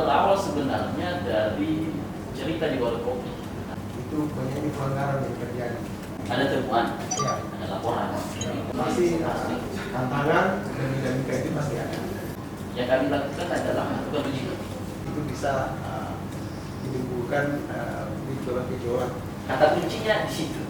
berawal sebenarnya dari cerita di warung kopi. Itu penyanyi pelanggaran yang terjadi. Ada temuan, Ya, ada laporan. pasti tantangan dan dinamika itu pasti ada. Yang kami lakukan adalah melakukan uji. Itu bisa menimbulkan gejolak-gejolak. Kata kuncinya di situ.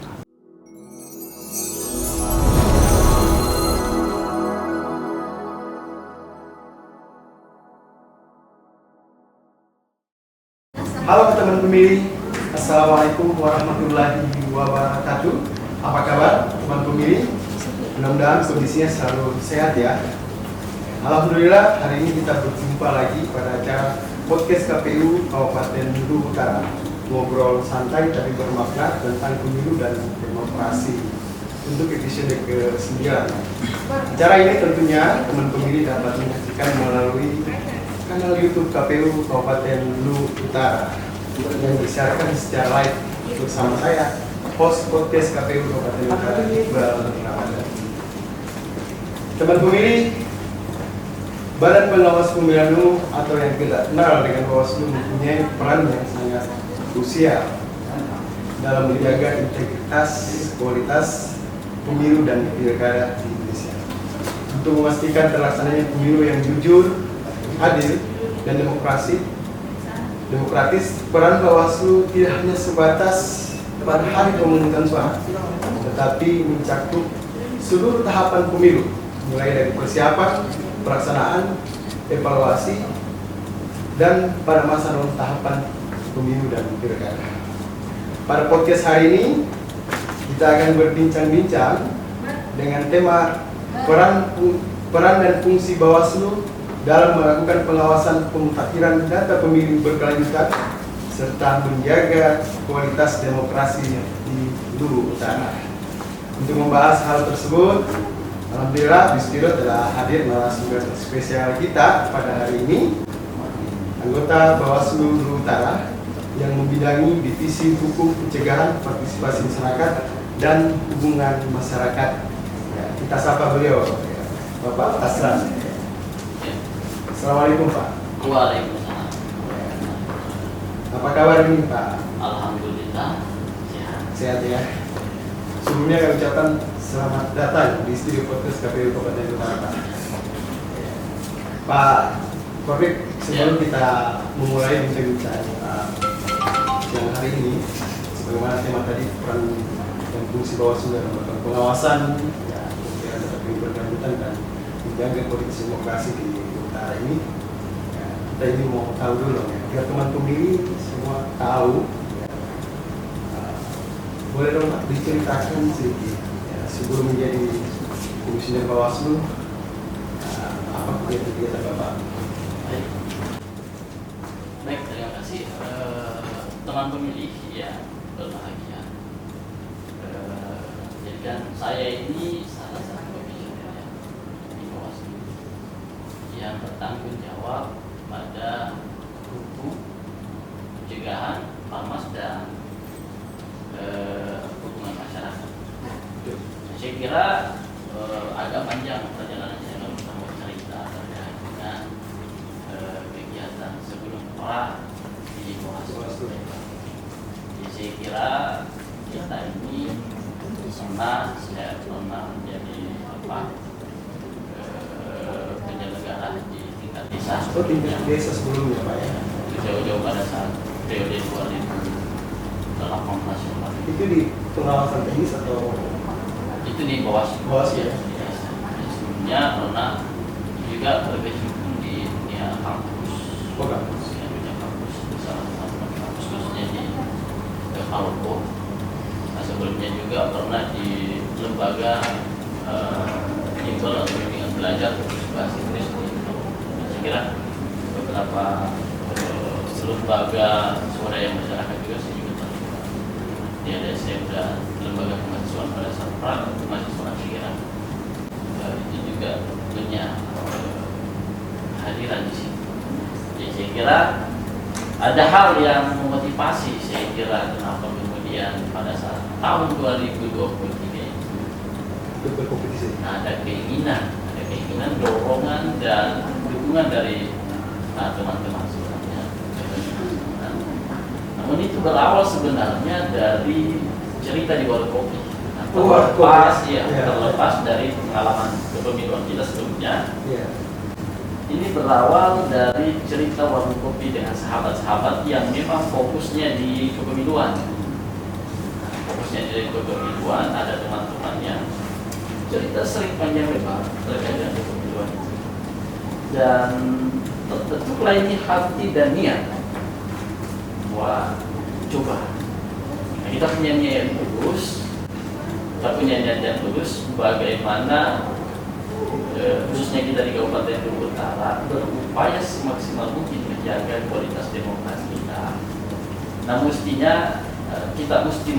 Halo teman pemilih, Assalamualaikum warahmatullahi wabarakatuh. Apa kabar teman pemilih? Mudah-mudahan kondisinya selalu sehat ya. Alhamdulillah hari ini kita berjumpa lagi pada acara podcast KPU Kabupaten Luwu Utara. Ngobrol santai tapi bermakna tentang pemilu dan demokrasi untuk episode ke-9. Acara ini tentunya teman pemilih dapat menyaksikan melalui kanal YouTube KPU Kabupaten Luwu Utara yang disiarkan secara live bersama saya, host podcast KPU Kabupaten Luwu Utara, Iqbal Ramadan. Teman pemilih, Badan Pengawas Pemilu atau yang kita kenal dengan Bawaslu mempunyai peran yang sangat krusial dalam menjaga integritas, kualitas pemilu dan pilkada di Indonesia. Untuk memastikan terlaksananya pemilu yang jujur, adil, dan demokratis, peran Bawaslu tidak hanya sebatas pada hari pemungutan suara, tetapi mencakup seluruh tahapan pemilu, mulai dari persiapan, pelaksanaan, evaluasi, dan pada masa non tahapan pemilu dan pilkada. Pada podcast hari ini, kita akan berbincang-bincang dengan tema peran dan fungsi Bawaslu dalam melakukan pengawasan pemutakhiran data pemilu berkelanjutan serta menjaga kualitas demokrasi di Luwu Utara. Untuk membahas hal tersebut, alhamdulillah di studio telah hadir narasumber spesial kita pada hari ini, anggota Bawaslu Luwu Utara yang membidangi Divisi Hukum Pencegahan Partisipasi Masyarakat dan Hubungan Masyarakat. Ya, kita sapa beliau, Bapak Asran. Assalamualaikum Pak. Waalaikumsalam. Apa kabar ini Pak? Alhamdulillah sehat. Sehat ya. Sebelumnya kami ucapkan selamat datang di studio podcast KPU Kabupaten Luwu Utara Pak. Pak Kornik, sebelum kita memulai bincang-bincang siang hari ini, sebagaimana tema tadi peran dan fungsi Bawaslu dalam melakukan pengawasan, ya, data pemilu berkelanjutan dan menjaga kualitas demokrasi di Utara ini, ya, kita ini mau tahu dulu ya, biar teman pemilih semua tahu, ya, boleh dong Pak diceritakan sedikit ya, sebelum menjadi komisioner Bawaslu, apa kegiatan Bapak? Baik, terima kasih teman pemilih ya, berbahagia. Jadi kan saya ini salah satu komisioner ya, di Bawaslu yang bertanggung jawab pada hukum, pencegahan, farmas dan hubungan masyarakat. Saya kira agak panjang perjalanan saya kalau kita mau cerita terkait dengan kegiatan sebelum Pak di Bawaslu. Jadi saya kira kita ini saya pernah menjadi penyelenggara di tingkat desa. Oh, tingkat desa sebelumnya Pak ya? Jauh-jauh pada saat periode 2018. Itu di pengawasan teknis atau Itu di Bawaslu. Bawaslu ya? Sebelumnya pernah juga berkecimpung di dunia kampus. Oh, kampus. Ya, dunia kampus, salah satu kampus khususnya di Palopo. Nah, sebelumnya juga pernah di lembaga Imbal atau bimbingan belajar khusus bahasa Inggris di saya kira beberapa lembaga swadaya masyarakat juga saya juga terlibat. Di LSM dan lembaga kemahasiswaan pada saat mahasiswa kira itu juga punya hadiran di sini. Jadi saya kira ada hal yang memotivasi saya kira kenapa kemudian pada saat tahun 2023 itu berkompetisi. ada keinginan dorongan dan dukungan dari teman-teman sebenarnya Namun itu berawal sebenarnya dari cerita di warung kopi. Nah, Warung kopi. terlepas, ya, Ya. terlepas dari pengalaman kepemiluan kita sebelumnya. Iya. Ini berawal dari cerita warung kopi dengan sahabat-sahabat yang memang fokusnya di kepemiluan. Nah, fokusnya di kepemiluan, ada teman-teman yang cerita sering panjang lebar terkait dengan kepemiluan. Dan tertentulah ini hati dan niat. Wah, coba. Nah, kita punya niat yang lurus, bagaimana khususnya kita di Kabupaten Luwu Utara berupaya semaksimal mungkin menjaga kualitas demokrasi kita. Nah, mestinya kita mesti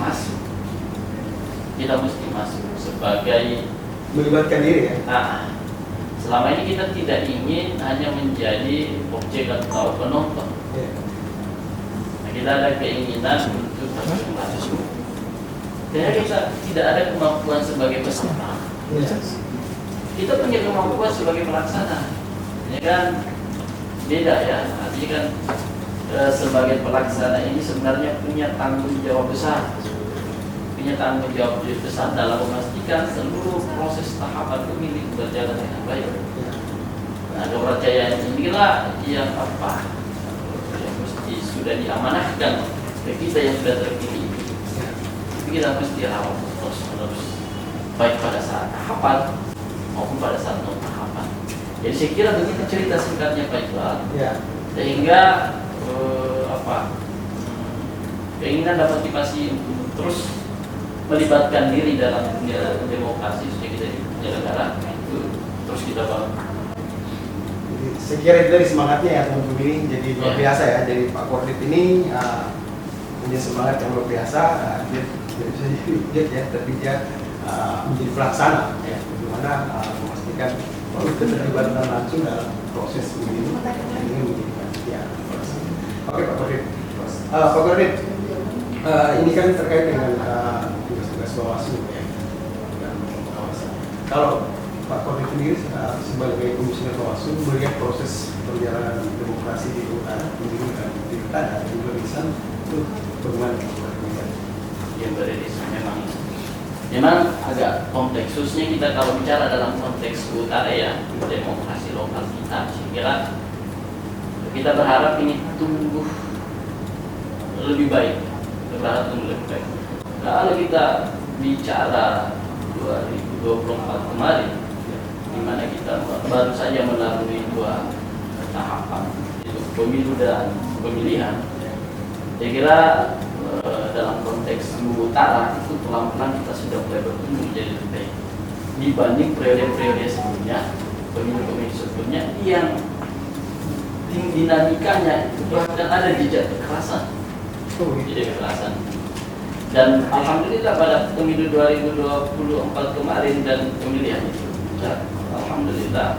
masuk sebagai Melibatkan diri ya. Nah, selama ini kita tidak ingin hanya menjadi objek atau penonton. Iya. Nah, kita ada keinginan untuk masuk. Dan kita tidak ada kemampuan sebagai peserta. Iya. Kita punya kemampuan sebagai pelaksana. Ya kan beda ya. Artinya kan sebagai pelaksana ini sebenarnya punya tanggung jawab besar. Dalam memastikan seluruh proses tahapan pemilu berjalan dengan baik. Nah, kepercayaan inilah yang yang mesti sudah diamanahkan ke kita yang sudah terpilih. Tapi kita mesti rawat terus-menerus, baik pada saat tahapan maupun pada saat non tahapan. Jadi saya kira begitu cerita singkatnya Pak Iqbal. Ya. Sehingga keinginan dapat motivasi untuk terus melibatkan diri dalam demokrasi supaya kita penyelenggara itu terus kita bangun. Jadi, saya kira itu dari semangatnya ya teman-teman ini jadi luar Ya. biasa ya. Jadi Pak Kordit ini punya semangat yang luar biasa. Dia tidak bisa jadi ya, tapi dia menjadi pelaksana ya, bagaimana memastikan bahwa keterlibatan langsung dalam proses pemilu yang ini menjadi ya. Oke Pak Kordit. Pak Kordit, ini kan terkait dengan tugas-tugas Bawaslu ya. Dan pengawasan. Kalau Pak Kordit sendiri sebagai komisioner Bawaslu melihat proses perjalanan demokrasi di utara, pemilu dan pilkada di Indonesia itu bagaimana? Yang berdiri memang agak kompleks, khususnya kita kalau bicara dalam konteks utara ya, demokrasi lokal kita, saya kira kita berharap ini tumbuh lebih baik. Kalau kita bicara 2024 kemarin, di mana kita baru saja melalui 2 tahapan, yaitu pemilu dan pemilihan, saya kira dalam konteks Luwu Utara itu pelan-pelan kita sudah mulai bertumbuh menjadi lebih baik dibanding periode-periode sebelumnya, pemilu-pemilu sebelumnya yang dinamikanya itu bahkan ada jejak kekerasan. Dan alhamdulillah pada pemilu 2024 kemarin dan pemilihan itu, alhamdulillah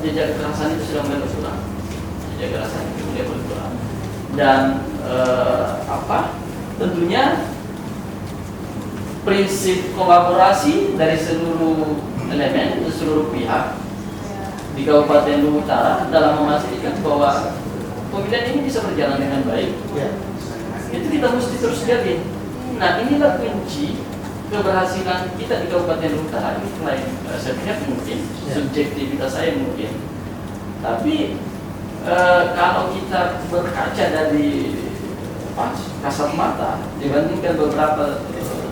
jejak kekerasan itu sudah mulai berkurang. Dan tentunya prinsip kolaborasi dari seluruh elemen, seluruh pihak di Kabupaten Luwu Utara dalam memastikan bahwa pemilihan ini bisa berjalan dengan baik. Ya. Itu kita mesti terus jaga. Nah, inilah kunci keberhasilan kita di Kabupaten Luwu Utara. Ini selain sepihak mungkin, subjektivitas saya mungkin, tapi kalau kita berkaca dari kasat mata dibandingkan beberapa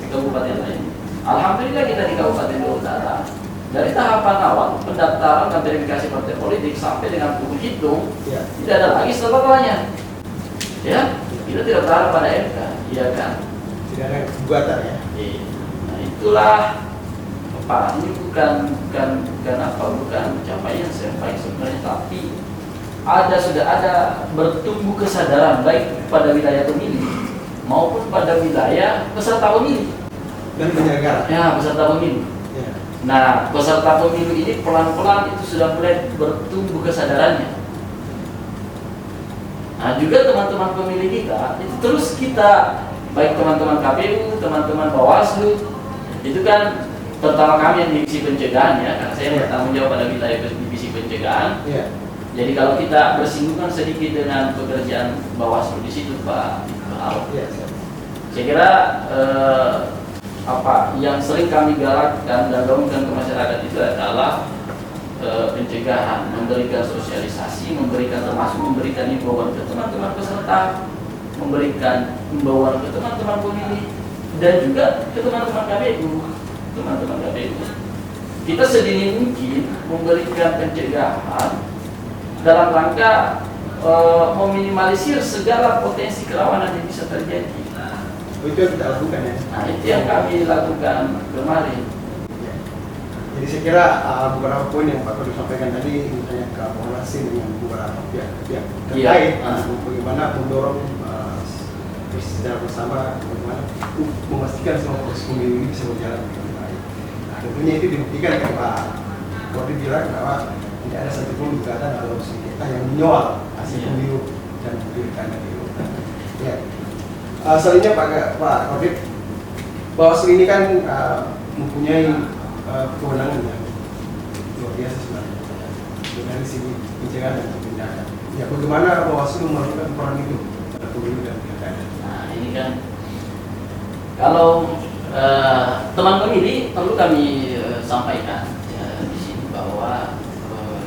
kabupaten lain, alhamdulillah kita di Kabupaten Luwu Utara dari tahapan awal pendaftaran dan verifikasi partai politik sampai dengan penghitung tidak ada lagi setelahnya. Ya, kita tidak berharap pada MK, iya kan? Tidak ada gugatan ya. Nah, itulah ini bukan capaian sampai sebenarnya, tapi sudah ada bertumbuh kesadaran baik pada wilayah pemilih maupun pada wilayah peserta pemilu Dan penyelenggara. ya, peserta pemilu. Ya. Nah, peserta pemilu ini pelan-pelan itu sudah mulai bertumbuh kesadarannya. Nah, juga teman-teman pemilih kita itu terus kita, baik teman-teman KPU, teman-teman Bawaslu, itu kan terutama kami yang divisi pencegahan ya, karena saya bertanggung jawab pada wilayah divisi pencegahan. Ya. Jadi kalau kita bersinggungan sedikit dengan pekerjaan Bawaslu di situ Pak Al, Iya. saya kira apa yang sering kami galakkan dan gaungkan ke masyarakat itu adalah pencegahan, memberikan sosialisasi, termasuk memberikan himbauan ke teman-teman peserta, memberikan himbauan ke teman-teman pemilih dan juga ke teman-teman KPU. Kita sedini mungkin memberikan pencegahan dalam rangka meminimalisir segala potensi kerawanan yang bisa terjadi. Itu yang kita lakukan ya. Nah, itu yang kami lakukan kemarin. Jadi saya kira beberapa poin yang Pak Kodir sampaikan tadi, misalnya kolaborasi dengan beberapa pihak terkait, bagaimana mendorong secara bersama, bagaimana memastikan semua proses pemilu ini bisa berjalan dengan baik. Nah, tentunya itu dibuktikan kan Pak Kodir bilang bahwa tidak ada satupun gugatan atau sengketa yang menyoal hasil pemilu dan pilkada itu. Ya. Selanjutnya Pak Kodir, Bawaslu ini kan mempunyai kewenangan yang luar biasa sebenarnya dari segi pencegahan dan penindakan. Ya, bagaimana Bawaslu melakukan peran itu pada pemilu dan pilkada? Nah, ini kan kalau teman pemilih perlu kami sampaikan ya, di sini bahwa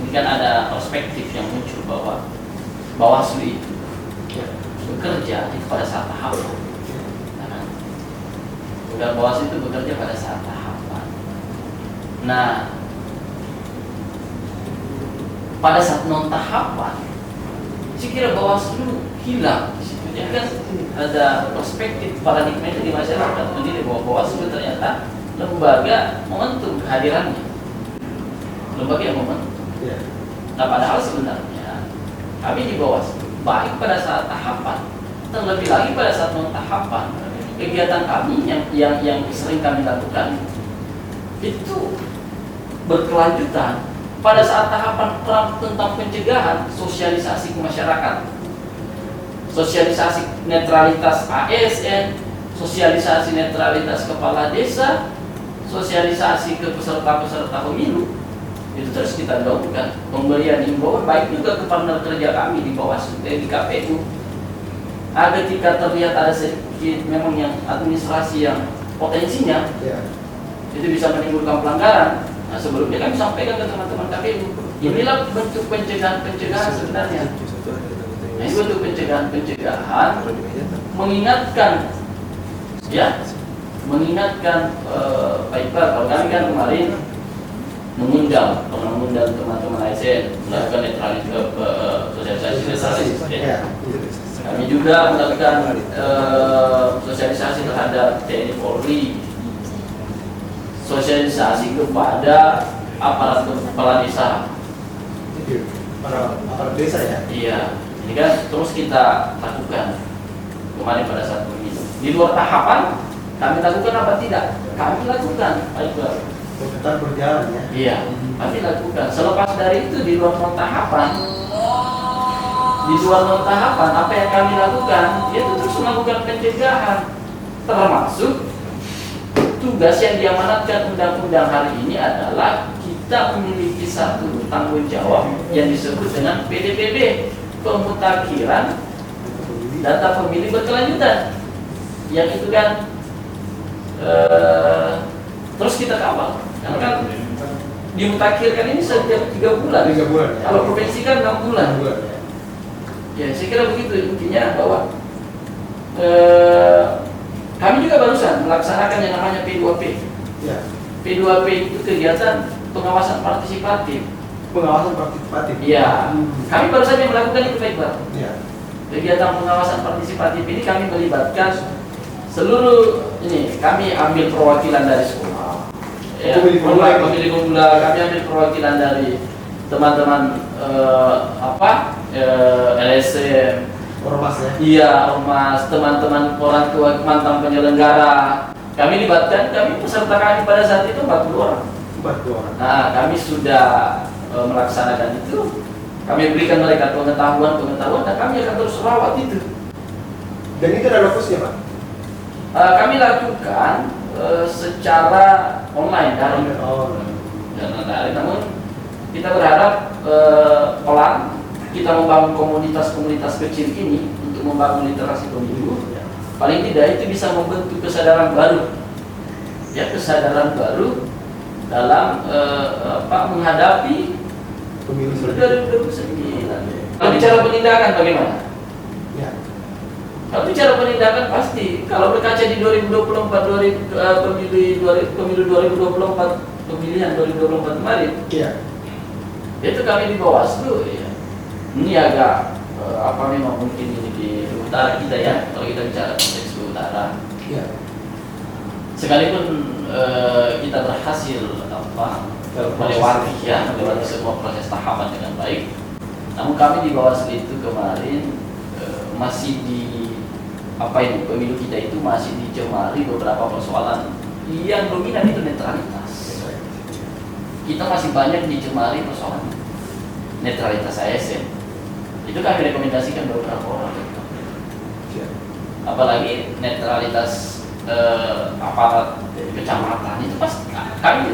ini kan ada perspektif yang muncul bahwa Bawaslu itu bekerja itu pada saat tahapan. Nah, Bawaslu itu bekerja pada saat tahapan. Nah, pada saat non tahapan, saya kira Bawaslu hilang di situ. Jadi kan ada perspektif paradigma itu di masyarakat menilai bahwa Bawaslu ternyata lembaga momentum kehadirannya, lembaga yang momentum. Nah, padahal sebenarnya kami di Bawaslu baik pada saat tahapan, terlebih lagi pada saat non tahapan, kegiatan kami yang sering kami lakukan itu berkelanjutan. Pada saat tahapan tentang pencegahan, sosialisasi ke masyarakat, sosialisasi netralitas ASN, sosialisasi netralitas kepala desa, sosialisasi ke peserta-peserta pemilu, itu terus kita lakukan. Pemberian himbauan baik juga ke partner kerja kami di Bawaslu, di KPU. Ketika terlihat ada sedikit memang yang administrasi yang potensinya itu bisa menimbulkan pelanggaran. Nah, sebelumnya kami sampaikan ke teman-teman KPU, inilah bentuk pencegahan sebenarnya. Nah, ini bentuk pencegahan mengingatkan Pak Iqbal, kalau kami kan kemarin mengundang teman-teman ASN melakukan netralitas sosialisasi. Kami juga melakukan sosialisasi terhadap TNI Polri, sosialisasi kepada aparat kepala desa. Aparat desa ya? Iya. Ini kan terus kita lakukan kemarin pada saat pemilu. Di luar tahapan kami lakukan apa tidak? Kami lakukan, Pak Iqbal. Tetap berjalan ya? Iya, kami lakukan. Selepas dari itu di luar non tahapan, apa yang kami lakukan? Yaitu terus melakukan pencegahan, termasuk tugas yang diamanatkan undang-undang hari ini adalah kita memiliki satu tanggung jawab yang disebut dengan PDPB, pemutakhiran data pemilih berkelanjutan. Yang itu kan terus kita kawal. Karena kan dimutakhirkan ini setiap 3 bulan. 3 bulan. Ya. Kalau provinsi kan 6 bulan. Ya, saya kira begitu intinya bahwa kami juga barusan melaksanakan yang namanya P2P. Ya. P2P itu kegiatan pengawasan partisipatif. Iya. Kami baru saja melakukan itu, Pak Iqbal. Ya. Kegiatan pengawasan partisipatif ini kami melibatkan seluruh ini. Kami ambil perwakilan dari sekolah. Ya, pemilih pemula. Kami ambil perwakilan dari teman-teman LSM, ormas ya? Iya, ormas, teman-teman orang tua mantan penyelenggara. Kami libatkan, peserta kami pada saat itu 40 orang. 40 orang. Nah, kami sudah melaksanakan itu. Kami berikan mereka pengetahuan dan kami akan terus rawat itu. Dan itu ada lokusnya, Pak? Kami lakukan secara online daring. Namun kita berharap pelan kita membangun komunitas-komunitas kecil ini untuk membangun literasi pemilu, paling tidak itu bisa membentuk kesadaran baru, ya, kesadaran baru dalam menghadapi Pemilu 2029. Kalau bicara penindakan bagaimana? Ya. Kalau bicara penindakan pasti, kalau berkaca di 2024 pemilu 2024 pemilihan 2024 kemarin, Iya. itu kami di Bawaslu, ya. Ini agak memang mungkin ini di utara kita ya, kalau kita bicara konteks di utara. Iya. Sekalipun kita berhasil melewati semua proses tahapan dengan baik, namun kami di Bawaslu itu kemarin masih pemilu kita itu masih dicemari beberapa persoalan yang dominan itu netralitas. Kita masih banyak dicemari persoalan netralitas ASN. Itu kami rekomendasikan beberapa orang. Apalagi netralitas aparat kecamatan itu pasti kami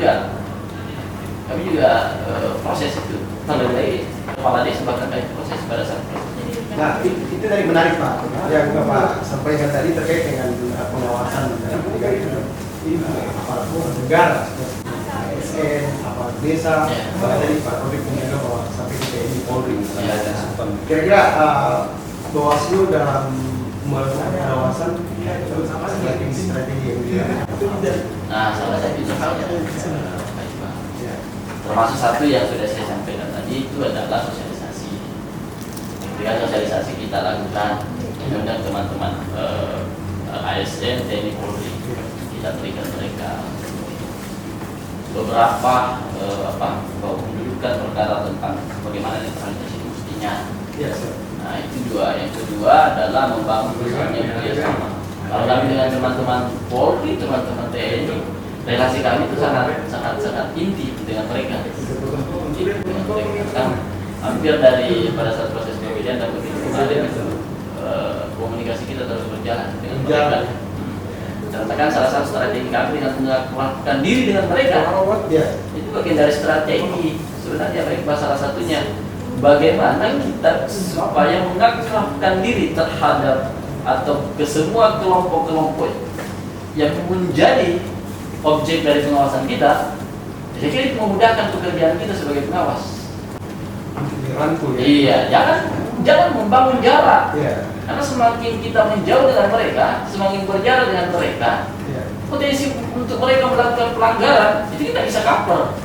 juga proses itu. Terlebih kepala desa bahkan kami proses pada saat proses. Nah, itu tadi menarik Pak. Yang Bapak sampaikan tadi terkait dengan pengawasan dalam tiga itu aparatur negara, ASN, aparat desa, bahkan tadi Pak Taufik menjaga bahwa sampai ke TNI Polri. Kira-kira Bawaslu dalam melakukan pengawasan strategi yang Nah, salah satu contohnya termasuk satu yang sudah saya sampaikan tadi itu adalah sosialisasi. Dengan sosialisasi kita lakukan, kemudian teman-teman ASN, TNI Polri, kita berikan mereka beberapa mendudukan perkara tentang bagaimana netralitas itu mestinya. Nah, itu dua. Yang kedua adalah membangun misalnya kerjasama. Kalau kami dengan teman-teman Polri, teman-teman TNI, relasi kami itu sangat inti dengan mereka. Kan hampir dari pada saat proses pemilihan dan pemilu kemarin itu komunikasi kita terus berjalan dengan mereka. Katakan salah satu strategi kami dengan melakukan diri dengan mereka, itu bagian dari strategi. Sebenarnya baik salah satunya bagaimana kita supaya mengakrabkan diri terhadap atau ke semua kelompok-kelompok yang menjadi objek dari pengawasan kita. Jadi itu memudahkan pekerjaan kita sebagai pengawas. Iya, jangan membangun jarak. Karena semakin kita menjauh dengan mereka, semakin berjarak dengan mereka, potensi untuk mereka melakukan pelanggaran itu kita bisa cover.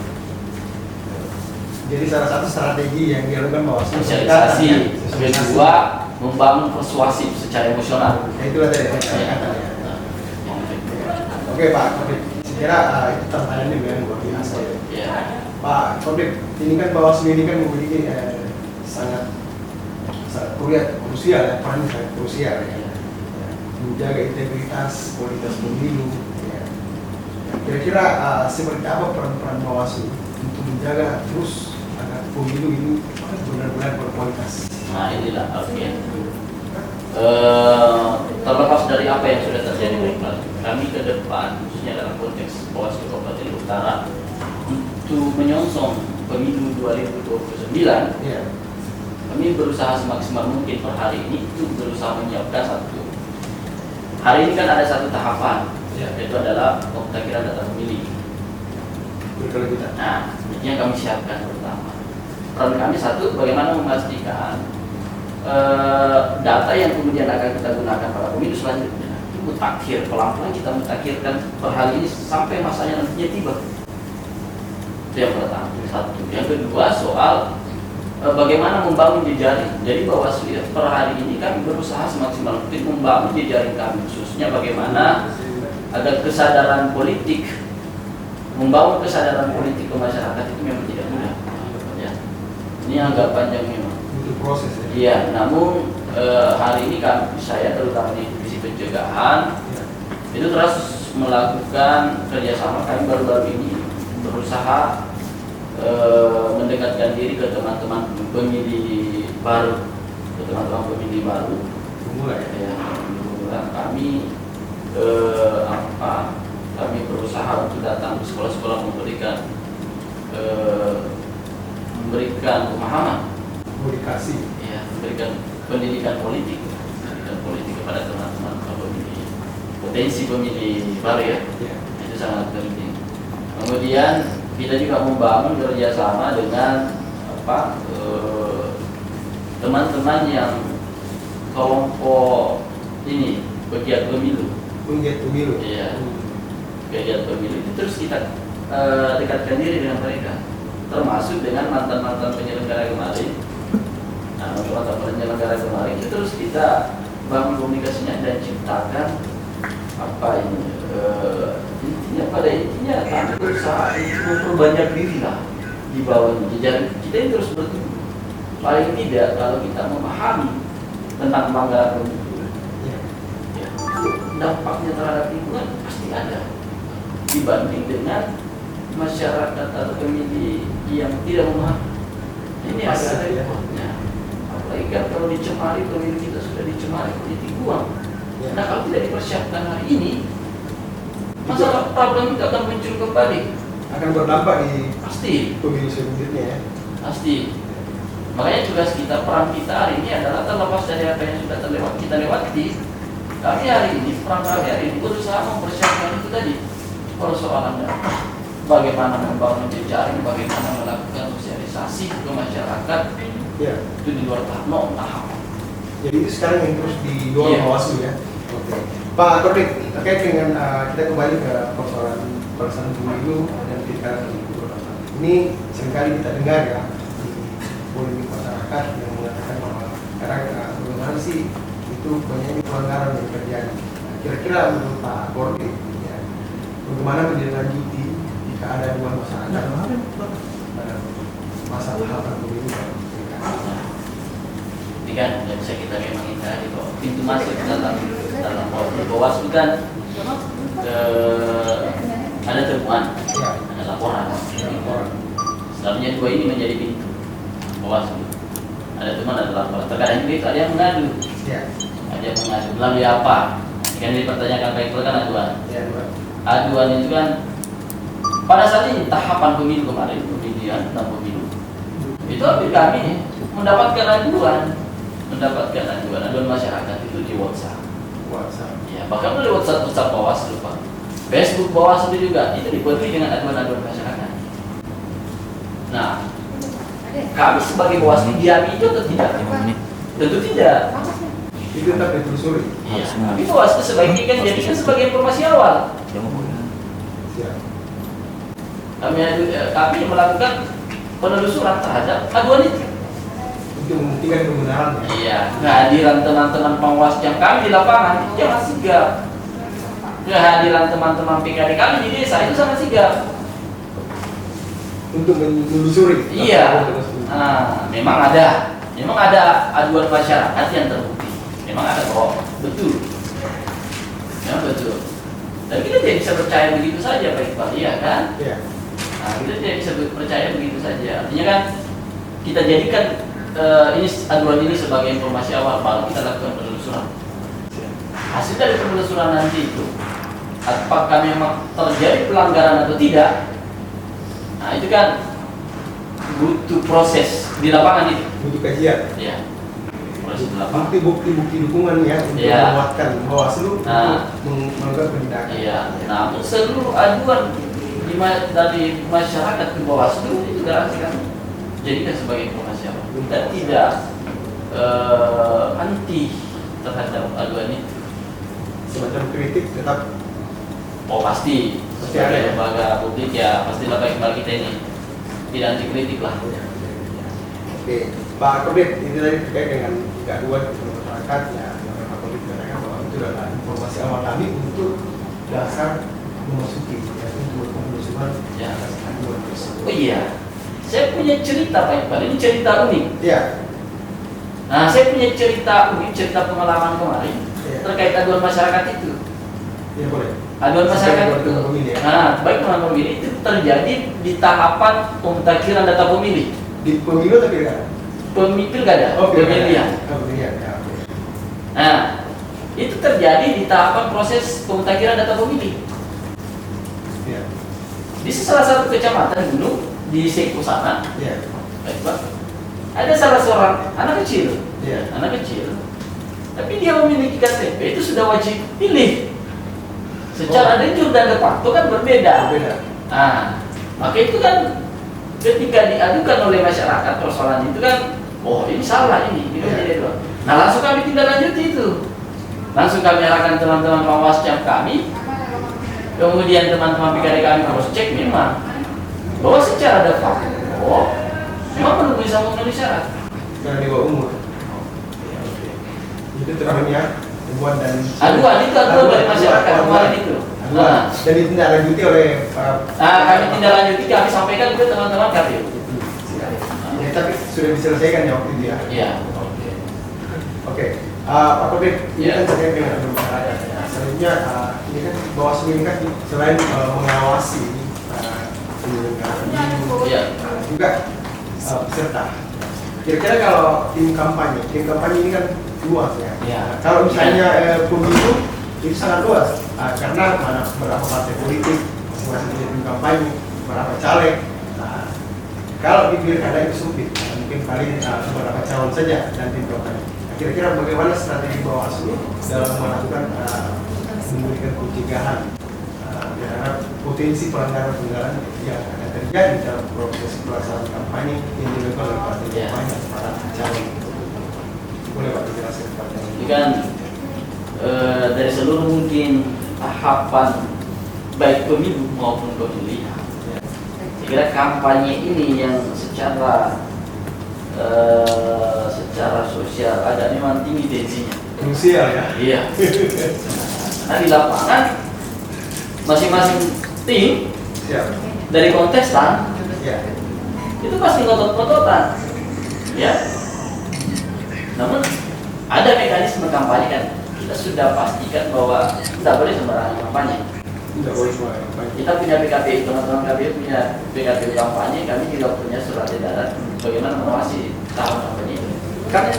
Jadi salah satu strategi yang dilakukan Bawaslu sosialisasi, kedua membangun persuasif secara emosional. Itulah tadi saya katakan. Oke Pak Taufik, saya kira itu tantangannya memang luar biasa ya. Pak Taufik, ini kan Bawaslu ini kan memiliki sangat krusial ya, peran sangat krusial ya. Menjaga integritas kualitas pemilu. Ya. Kira-kira seperti apa peran Bawaslu untuk menjaga terus agar pemilu ini benar-benar berkualitas? Nah inilah terlepas dari apa yang sudah terjadi baiklah, kami ke depan khususnya dalam konteks Bawaslu Kabupaten Utara untuk menyongsong pemilu 2029, kami berusaha semaksimal mungkin per hari ini untuk berusaha menyiapkan satu. Hari ini kan ada satu tahapan, yaitu adalah pemutakhiran data pemilih. Nah, ini yang kami siapkan pertama. Peran kami satu, bagaimana memastikan data yang kemudian akan kita gunakan pada pemilu selanjutnya itu mutakhir, pelan-pelan kita mutakhirkan per hari ini sampai masanya nantinya tiba. Itu yang pertama, satu. Yang kedua soal bagaimana membangun jejaring. Jadi Bawaslu per hari ini kami berusaha semaksimal mungkin membangun jejaring kami, khususnya bagaimana agar kesadaran politik, membangun kesadaran politik ke masyarakat itu memang tidak mudah. Ya. Ini agak panjang memang. Itu proses ya. Iya, namun hari ini saya terutama di divisi pencegahan itu terus melakukan kerjasama. Kami baru-baru ini berusaha mendekatkan diri ke teman-teman pemilih baru, Mulai ya, kami kami berusaha untuk datang ke sekolah-sekolah memberikan pemahaman komunikasi. Ya, memberikan pendidikan politik kepada teman-teman pemilih, potensi pemilih baru ya. Ya. Itu sangat penting. Kemudian kita juga membangun kerjasama dengan teman-teman yang kelompok ini pegiat pemilu. Pegiat pemilu. Iya. Pegiat pemilu itu terus kita dekatkan diri dengan mereka, termasuk dengan mantan-mantan penyelenggara kemarin. Nah, mantan penyelenggara kemarin itu terus kita bangun komunikasinya dan ciptakan intinya kami berusaha memperbanyak diri lah di bawah ini. Jadi kita ini terus bertumbuh. Paling tidak kalau kita memahami tentang pelanggaran pemilu, ya, dampaknya terhadap lingkungan pasti ada dibanding dengan masyarakat atau pemilih yang tidak memahami. Ini agak repotnya. Apalagi kan kalau dicemari pemilu kita sudah dicemari politik uang. Nah kalau tidak dipersiapkan hari ini, masalah problem itu akan muncul kembali. Akan berdampak di Pasti. pemilu selanjutnya ya. Pasti. Makanya tugas kita, peran kita hari ini adalah terlepas dari apa yang sudah kita lewati. Kami hari ini, peran kami hari ini berusaha mempersiapkan itu tadi. Persoalannya bagaimana membangun jejaring, bagaimana melakukan sosialisasi ke masyarakat. Ya. Itu di luar tahap. Jadi itu sekarang yang terus didorong Iya. Bawaslu ya. Oke. Pak Kodik, terkait dengan kita kembali ke persoalan pelaksanaan pemilu dan pilkada 2024. Ini seringkali kita dengar ya di polemik masyarakat yang mengatakan bahwa sekarang bagaimana sih itu banyak pelanggaran yang terjadi. Nah, kira-kira menurut Pak Kodik, ya, bagaimana menindaklanjuti jika ada dua masyarakat pada masa tahapan pemilu dan pilkada? Ini kan tidak bisa kita memang hindari kok. Pintu masuk dalam Bawaslu kan ada temuan, Ya. ada laporan. Selanjutnya dua ini menjadi pintu Bawaslu. Ada temuan, ada laporan. Terkadang juga itu ada yang mengadu. Ya. Ada yang mengadu. Melalui apa? Yang dipertanyakan baik itu kan aduan. Ya, Pak. Aduan itu kan pada saat ini tahapan pemilu kemarin, pemilihan tentang pemilu. Itu hampir kami mendapatkan aduan masyarakat itu di WhatsApp. Ya, bahkan dari WhatsApp Bawaslu, Pak. Facebook Bawaslu juga itu dipenuhi dengan aduan-aduan masyarakat. Nah, kami sebagai Bawaslu diami itu atau tidak? Tentu tidak. Itu tetap ditelusuri. Iya, tapi Bawaslu sebaiknya kan jadikan sebagai informasi awal. Siap. Kami melakukan penelusuran terhadap aduan itu. Untuk membuktikan kebenarannya. Iya, kehadiran teman-teman pengawas yang kami di lapangan itu jangan sigap. Kehadiran teman-teman PKD kami di desa itu sangat sigap. Untuk menelusuri. Iya. Nah, memang ada aduan masyarakat yang terbukti. Memang ada kok, betul. Memang betul. Dan kita tidak bisa percaya begitu saja, Pak Iqbal, iya kan? Iya. Nah, kita tidak bisa percaya begitu saja. Artinya kan kita jadikan ini aduan ini sebagai informasi awal, baru kita lakukan penelusuran. Hasil dari penelusuran nanti itu, apakah memang terjadi pelanggaran atau tidak? Nah itu kan butuh proses di lapangan itu. Butuh kajian. Ya, proses di lapangan. Bukti dukungan ya untuk Iya. menguatkan Bawaslu Nah. untuk melakukan penindakan. Iya. Nah, untuk seluruh aduan dari masyarakat ke Bawaslu itu garansi kami jadikan sebagai informasi awal. Dan tidak anti terhadap aduan itu. Semacam kritik tetap. Oh pasti, Pasti ada ya? sebagai lembaga publik ya pastilah baik kita ini tidak anti kritik lah. Oke, Pak Kodik, ini tadi terkait dengan kegaduhan di masyarakat ya, yang Pak Kodik katakan bahwa itu adalah informasi awal kami untuk dasar memasuki ya, untuk penelusuran Ya. atas aduan tersebut. Oh iya, saya punya cerita Pak Iqbal, ini cerita unik. Iya. Nah, saya punya cerita unik, cerita pengalaman kemarin Iya. terkait aduan masyarakat itu. Iya boleh. Aduan masyarakat Terkait itu, dengan pemilih, ya? nah, baik dengan pemilih itu terjadi di tahapan pemutakhiran data pemilih. Di pemilu tapi kan? Pilkada, pemilihan. Pemilihan, ya. Oke. Nah, itu terjadi di tahapan proses pemutakhiran data pemilih. Iya. Di salah satu kecamatan gunung di Seko sana, Iya. baik Pak. ada salah seorang anak kecil, Iya. anak kecil, tapi dia memiliki KTP itu sudah wajib pilih. Secara de jure dan de facto kan berbeda. Berbeda. Nah, maka itu kan ketika diadukan oleh masyarakat persoalan itu kan, oh ini salah ini Iya. Nah langsung kami tindak lanjuti itu, langsung kami arahkan teman-teman pengawas jam kami, kemudian teman-teman PKD kami harus cek memang bahwa secara de facto memang belum bisa memenuhi syarat. Karena di bawah umur. Itu terangnya temuan dan Aduan itu aduan dari masyarakat kemarin itu. Aduan. Dan ditindaklanjuti oleh Kami tindak lanjuti, kami sampaikan ke teman-teman KPU. Ya, tapi sudah diselesaikan ya waktu itu ya. Iya. Oke. Pak Kodir, ini Ya. kan terkait dengan masyarakat. Selanjutnya ini kan Bawaslu ini kan selain mengawasi penyelenggara pemilu, Iya. juga peserta. Kira-kira kalau tim kampanye ini kan luas ya. Iya. Kalau misalnya pemilu itu sangat luas karena mana beberapa partai politik masing-masing punya tim kampanye, beberapa caleg. Nah, kalau di pilkada itu sempit, mungkin paling beberapa calon saja dan tim kampanye. Nah, kira-kira bagaimana strategi Bawaslu dalam melakukan memberikan pencegahan terhadap potensi pelanggaran yang akan terjadi dalam proses pelaksanaan kampanye yang dilakukan oleh partai Ya. kampanye para calon. Boleh Pak dijelaskan kepada Ini kan dari seluruh mungkin tahapan baik pemilu maupun pemilihan. Saya kira kampanye ini yang secara sosial ada memang tinggi tensinya. krusial ya. Iya. Nah di lapangan masing-masing tim Siap. dari kontestan Ya. itu pasti ngotot-ngototan, ya. Namun ada mekanisme kampanye kan, kita sudah pastikan bahwa tidak boleh sembarangan kampanye. Tidak boleh semua kampanye. Kita punya PKPU, teman-teman KPU punya PKPU kampanye, kami juga punya surat edaran bagaimana mengawasi tahap kampanye itu. Kan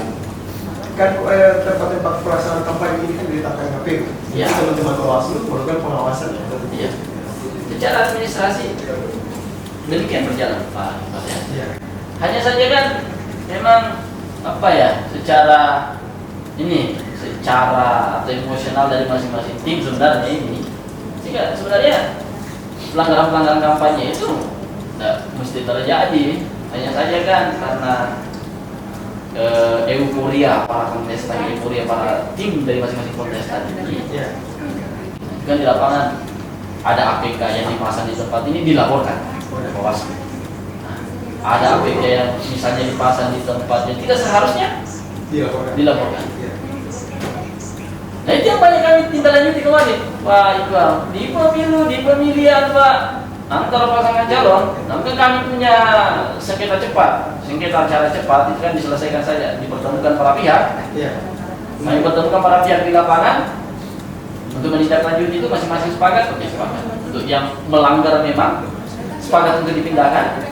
tempat-tempat pelaksanaan kampanye ini kan ditetapkan KPU. Ya. Jadi teman-teman Bawaslu melakukan pengawasan. Iya. Secara administrasi demikian berjalan Pak Mas. Iya. Hanya saja kan memang apa ya, secara atau emosional dari masing-masing tim sebenarnya ini, sehingga sebenarnya pelanggaran-pelanggaran kampanye itu tidak mesti terjadi. Hanya saja kan karena euforia para kontestan, euforia para tim dari masing-masing kontestan ini, Iya. kan di lapangan ada APK yang dipasang di tempat ini dilaporkan oleh Bawaslu. Nah, ada APK yang misalnya dipasang di tempat yang tidak seharusnya dilaporkan. Iya. Nah itu yang banyak kami tindak lanjuti kemarin, Pak Iqbal. Di pemilu, di pemilihan Pak, antara pasangan calon, namun kami punya sengketa cepat, sengketa acara cepat itu kan diselesaikan saja, dipertemukan para pihak. Iya. Kami pertemukan para pihak di lapangan untuk menindaklanjuti itu masing-masing sepakat, oke sepakat. Untuk yang melanggar memang sepakat untuk dipindahkan,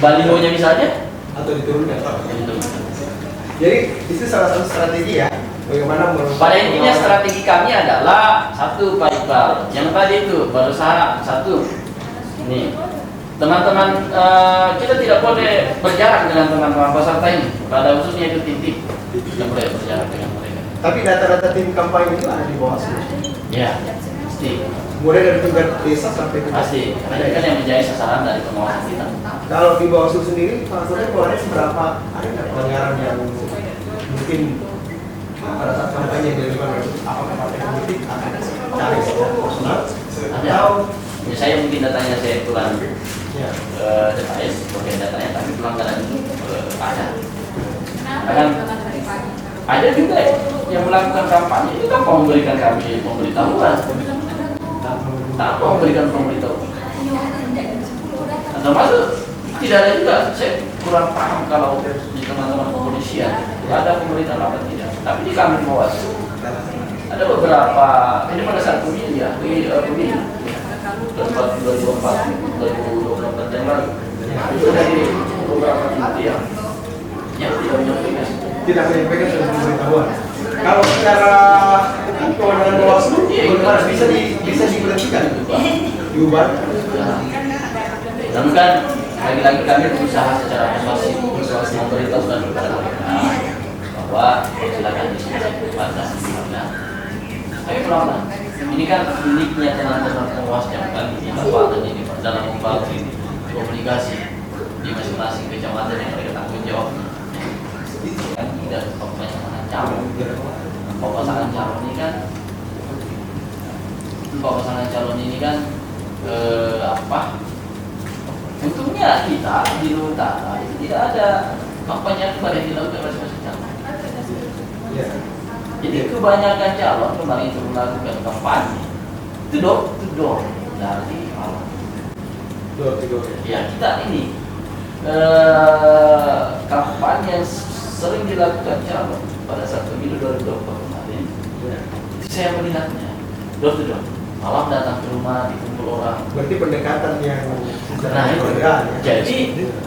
balihonya misalnya, Atau diturunkan. itu. Jadi itu salah satu strategi ya. Bagaimana Pada intinya strategi kami adalah satu Pak Iqbal, yang tadi itu berusaha satu. Nih, teman-teman kita tidak boleh berjarak dengan teman-teman peserta ini. Pada khususnya itu tim-tim tidak boleh berjarak dengan mereka. Tapi data-data tim kampanye itu ada di Bawaslu. Ya, pasti, Mulai dari tingkat desa sampai ke pasti. Karena ini kan yang menjadi sasaran dari pengawasan kita. Kalau di Bawaslu sendiri, Pak Kodir keluarnya seberapa ada nggak pelanggaran yang mungkin pada saat kampanye dilakukan oleh apakah partai politik akan cari secara personal atau Ya, saya mungkin datanya saya kurang ya. detail terkait datanya, tapi pelanggaran itu ada. Bahkan ada juga yang melakukan kampanye itu tanpa memberikan kami pemberitahuan, tanpa memberikan pemberitahuan. Termasuk tidak ada juga, saya kurang paham kalau di teman-teman kepolisian ada pemberitahuan apa tidak. Tapi di kami di Bawaslu ada beberapa, ini pada saat pemilu ya, pemilu 2024 yang lalu, itu dari beberapa tim yang tidak menyampaikan. Tidak menyampaikan sudah pemberitahuan. Kalau secara kewenangan Bawaslu, bagaimana bisa diberhentikan, diubah? Namun kan lagi-lagi kami berusaha secara persuasif memberitahukan kepada mereka bahwa silakan diskusi batas dimana. Tapi pelan-pelan. Ini kan uniknya teman-teman pengawas yang kami dapatkan ini dalam membangun komunikasi di masing-masing kecamatan yang mereka tanggung jawab. Kan tidak pasangan calon. Pasangan calon ini kan untungnya kita di utara itu tidak ada kampanye akbar yang dilakukan oleh masing-masing calon. Jadi kebanyakan calon kemarin itu melakukan kampanye itu door dari malam. Ya kita ini kampanye yang sering dilakukan calon pada saat pemilu 2024 kemarin. Itu saya melihatnya door to door. Malam datang ke rumah, dikumpul orang. Berarti pendekatan yang ya. Jadi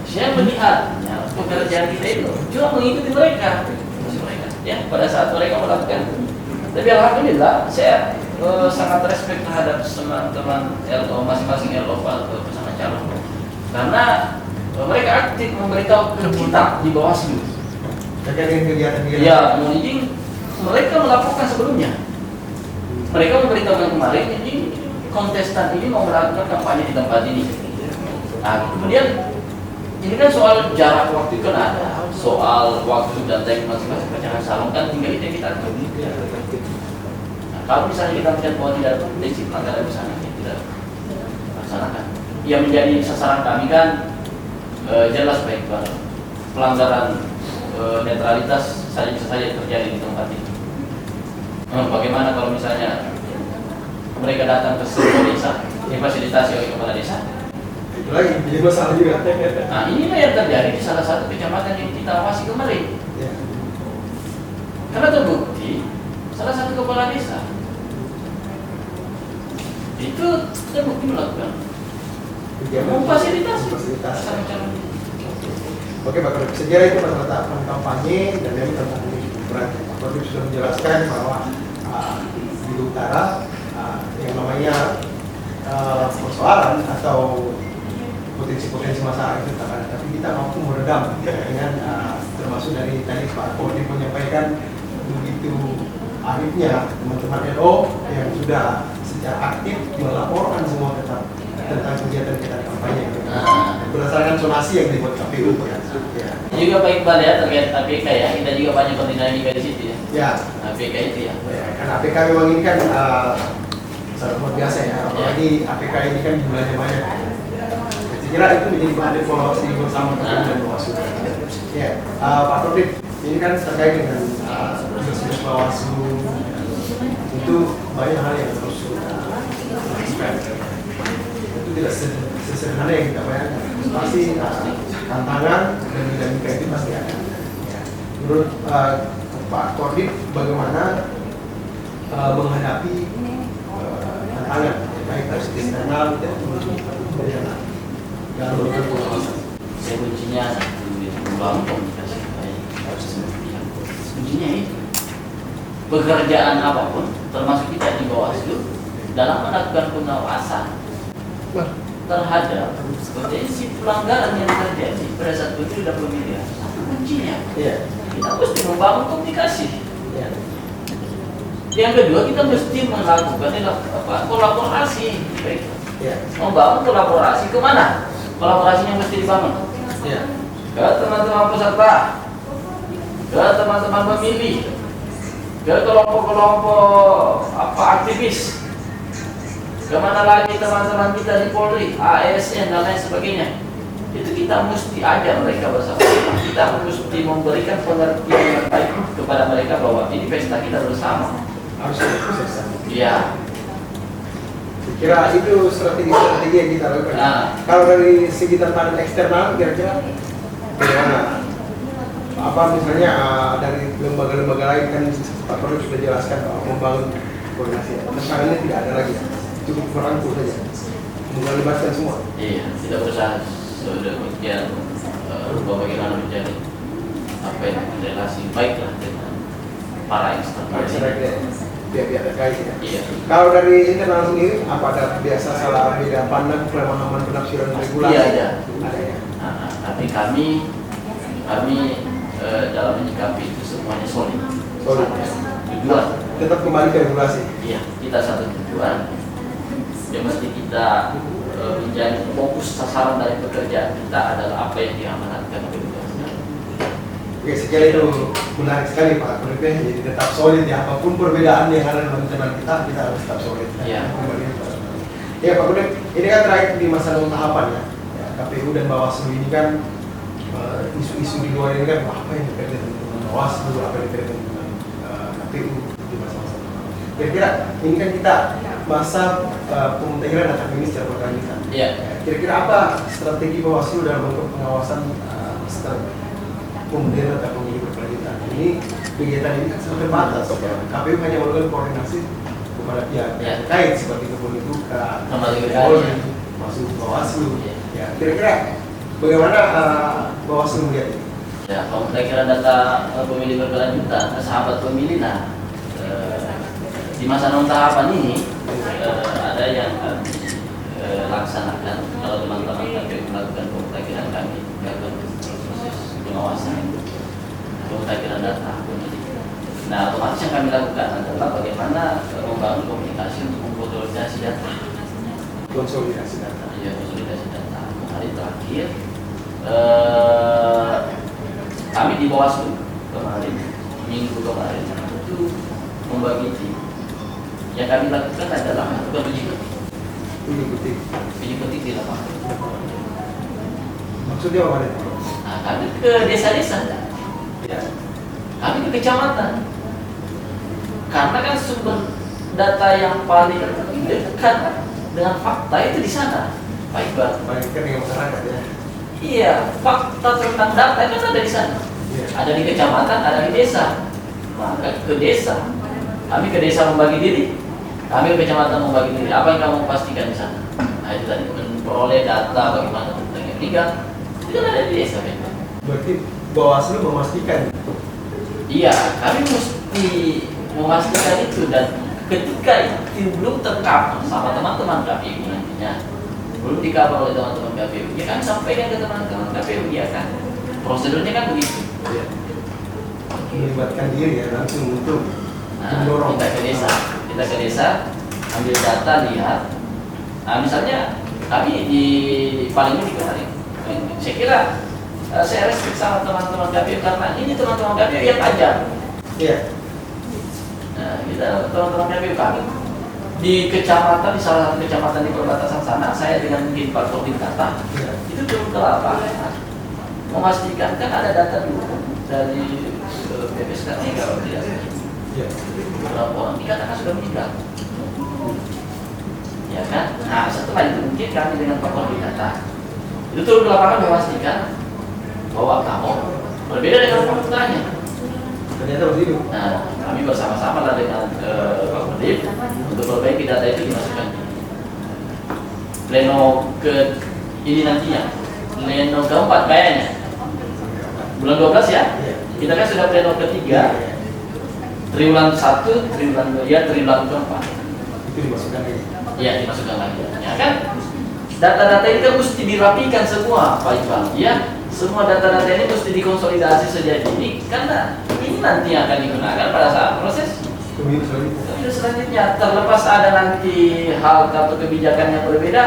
saya melihatnya pekerjaan kita itu cuma mengikuti mereka. Ya, pada saat mereka melakukan. Tapi alhamdulillah saya sangat respect terhadap teman-teman LO masing-masing LO atau pasangan calon. Karena mereka aktif memberitahu ke kita di Bawaslu. Kegiatan-kegiatan. Ya, mungkin mereka melakukan sebelumnya. Mereka memberitahukan kemarin, jadi kontestan ini mau melakukan kampanye di tempat ini. Nah, kemudian ini kan soal jarak waktu kan ada, soal waktu dan time masing-masing pasangan calon kan tinggal itu yang kita atur. Nah, kalau misalnya kita melihat bahwa tidak ada potensi pelanggaran di sana, kita laksanakan. Yang menjadi sasaran kami kan jelas baik banget pelanggaran netralitas bisa saja terjadi di tempat ini. Bagaimana kalau misalnya mereka datang ke sebuah desa difasilitasi oleh kepala desa? Itu lagi jadi masalah juga. Nah, inilah yang terjadi di salah satu kecamatan yang kita awasi kemarin. Ya. Karena terbukti salah satu kepala desa itu terbukti melakukan memfasilitasi. Oke, Pak Kodip, sejarah itu masalah tahapan kampanye dan yang tentang ini berarti Pak Kodip sudah menjelaskan bahwa di utara yang namanya persoalan atau potensi-potensi masalah itu tak ada, tapi kita mampu meredam dengan termasuk dari tadi Pak Kodip menyampaikan begitu akhirnya teman-teman LO yang sudah secara aktif melaporkan semua tentang kegiatan kampanye berdasarkan zonasi yang dibuat KPU ya. Juga Pak Iqbal ya terkait APK ya, kita juga banyak koordinasi di situ ya. Ya. APK itu ya. Karena APK memang ini kan sangat luar biasa ya, apalagi APK ini kan jumlahnya banyak. Saya kira itu menjadi bahan evaluasi bersama dan Bawaslu. Ya, Pak Kodip, ini kan terkait dengan tugas Bawaslu itu banyak hal yang harus itu tidak sesederhana yang kita bayangkan. Pasti tantangan dan dinamika itu pasti ada. Ya. Menurut Pak Kodip, bagaimana menghadapi tantangan baik dari eksternal dan dalam pengawasan? Saya kuncinya membangun komunikasi baik. Kuncinya itu pekerjaan apapun, termasuk kita di Bawaslu dalam melakukan pengawasan terhadap potensi pelanggaran yang terjadi pada saat pemilu dan pemilihan. Satu kuncinya, kita mesti membangun komunikasi. Yang kedua, kita mesti melakukan kolaborasi. Membangun kolaborasi kemana? Kolaborasinya mesti dibangun. Ke teman-teman peserta, ke teman-teman pemilih, ke kelompok-kelompok aktivis. Kemana lagi teman-teman kita di Polri, ASN dan lain sebagainya. Itu kita mesti ajak mereka bersama. Kita mesti memberikan pengertian yang baik kepada mereka bahwa ini pesta kita bersama. Harus sukses. Iya. Kira itu strategi yang kita lakukan. Nah. Kalau dari segi tantangan eksternal, kira-kira bagaimana? Apa misalnya dari lembaga-lembaga lain kan Pak Kodip sudah jelaskan bahwa membangun koordinasi. Tantangannya tidak ada lagi. Cukup merangkul saja, melibatkan semua. Iya, tidak usah sudah kemudian lupa bagaimana menjadi apa yang relasi baiklah dengan para eksternal. Pihak-pihak terkait ya. Iya. Kalau dari internal sendiri, apa ada biasa salah beda pandang, pemahaman penafsiran regulasi? Iya, ada. Ada ya. bagi kami dalam menyikapi itu semuanya solid. Tujuan. Tetap kembali ke regulasi. Iya, kita satu tujuan. Ya mesti kita menjadi fokus sasaran dari pekerjaan kita adalah apa yang diamanatkan oleh Undang-Undang. Oke, sekali itu menarik sekali Pak Kuripe. Jadi tetap solid ya, apapun perbedaan yang ada dalam teman kita harus tetap solid. Iya. Ya Pak Kuripe, ini kan terakhir di masa tahapan ya. KPU dan Bawaslu ini kan isu-isu di luar ini kan apa yang terkait dengan Bawaslu, apa yang terkait dengan KPU di masa-masa. Kira-kira ini kan kita masa pemutakhiran data ini secara berkelanjutan. Iya. Kira-kira apa strategi Bawaslu dalam bentuk pengawasan kemudian data pemilih berkelanjutan? Ini kegiatan ini kan sangat terbatas. KPU hanya melakukan koordinasi kepada pihak terkait seperti kepolisian, Polri, masuk Bawaslu. Ya, kira-kira bagaimana Bawaslu melihat ini? Ya, pemutakhiran data pemilih berkelanjutan, sahabat pemilih, di masa non tahapan ini ada yang laksanakan. Kalau teman-teman KPU melakukan pemutakhiran, kami melakukan proses pengawasan pemutakhiran data pemilih. Nah, otomatis yang kami lakukan adalah bagaimana membangun komunikasi untuk mengkonsolidasi data. Konsolidasi data. Iya, konsolidasi data. Hari terakhir kami di Bawaslu kemarin, minggu kemarin itu membagi tim. Yang kami lakukan adalah melakukan uji petik di lapangan. Maksudnya apa nih? Nah, kami ke desa-desa, Ya. kami ke kecamatan. Karena kan sumber data yang paling dekat dengan fakta itu di sana, Pak Iqbal. Paling dekat dengan masyarakat ya. Iya, fakta tentang data itu ada di sana. Ya. Ada di kecamatan, ada di desa. Maka ke desa, kami ke desa membagi diri, kami ke kecamatan membagi diri. Apa yang kamu pastikan di sana? Nah, itu tadi memperoleh data bagaimana tentang yang meninggal. Itu kan ada di desa, Pak. Berarti Bawaslu memastikan. Iya, kami mesti memastikan itu, dan ketika itu belum tercover sama teman-teman KPU nantinya, belum dikabar oleh teman-teman KPU, ya kan sampaikan ke teman-teman KPU, ya kan. Prosedurnya kan begitu. Ya. Melibatkan diri ya langsung untuk mendorong. Kita ke desa, ambil data, lihat. Nah, misalnya kami di Palembang kemarin, saya kira saya respect sama teman-teman KPU karena ini teman-teman KPU yang ajar. Iya. Nah, kita teman-teman KPU kami di kecamatan, di salah satu kecamatan di perbatasan sana, saya dengan mungkin Pak Kodim data, Iya. itu turun ke lapangan, memastikan kan ada data dulu dari BPSK 3 kalau tidak salah. Iya. Beberapa orang dikatakan sudah meninggal, ya kan? Nah, setelah itu mungkin kami dengan Pak Kodim data itu turun ke lapangan memastikan bahwa kamu berbeda dengan faktanya. Ternyata begitu. Nah, kami bersama-sama lah dengan Pak Kodim untuk perbaiki data itu, dimasukkan di pleno ke ini nantinya, pleno keempat kayaknya bulan 12 ya. Iya. Kita kan sudah pleno ketiga, triwulan 1, triwulan 2, ya triwulan keempat. Itu dimasukkan lagi. Iya, dimasukkan lagi. Ya kan, data-data ini kan mesti dirapikan semua, Pak Iqbal. Ya, semua data-data ini mesti dikonsolidasi sejak dini, karena ini nanti yang akan digunakan pada saat proses Pemilu selanjutnya. pemilu selanjutnya. Terlepas ada nanti hal atau kebijakan yang berbeda,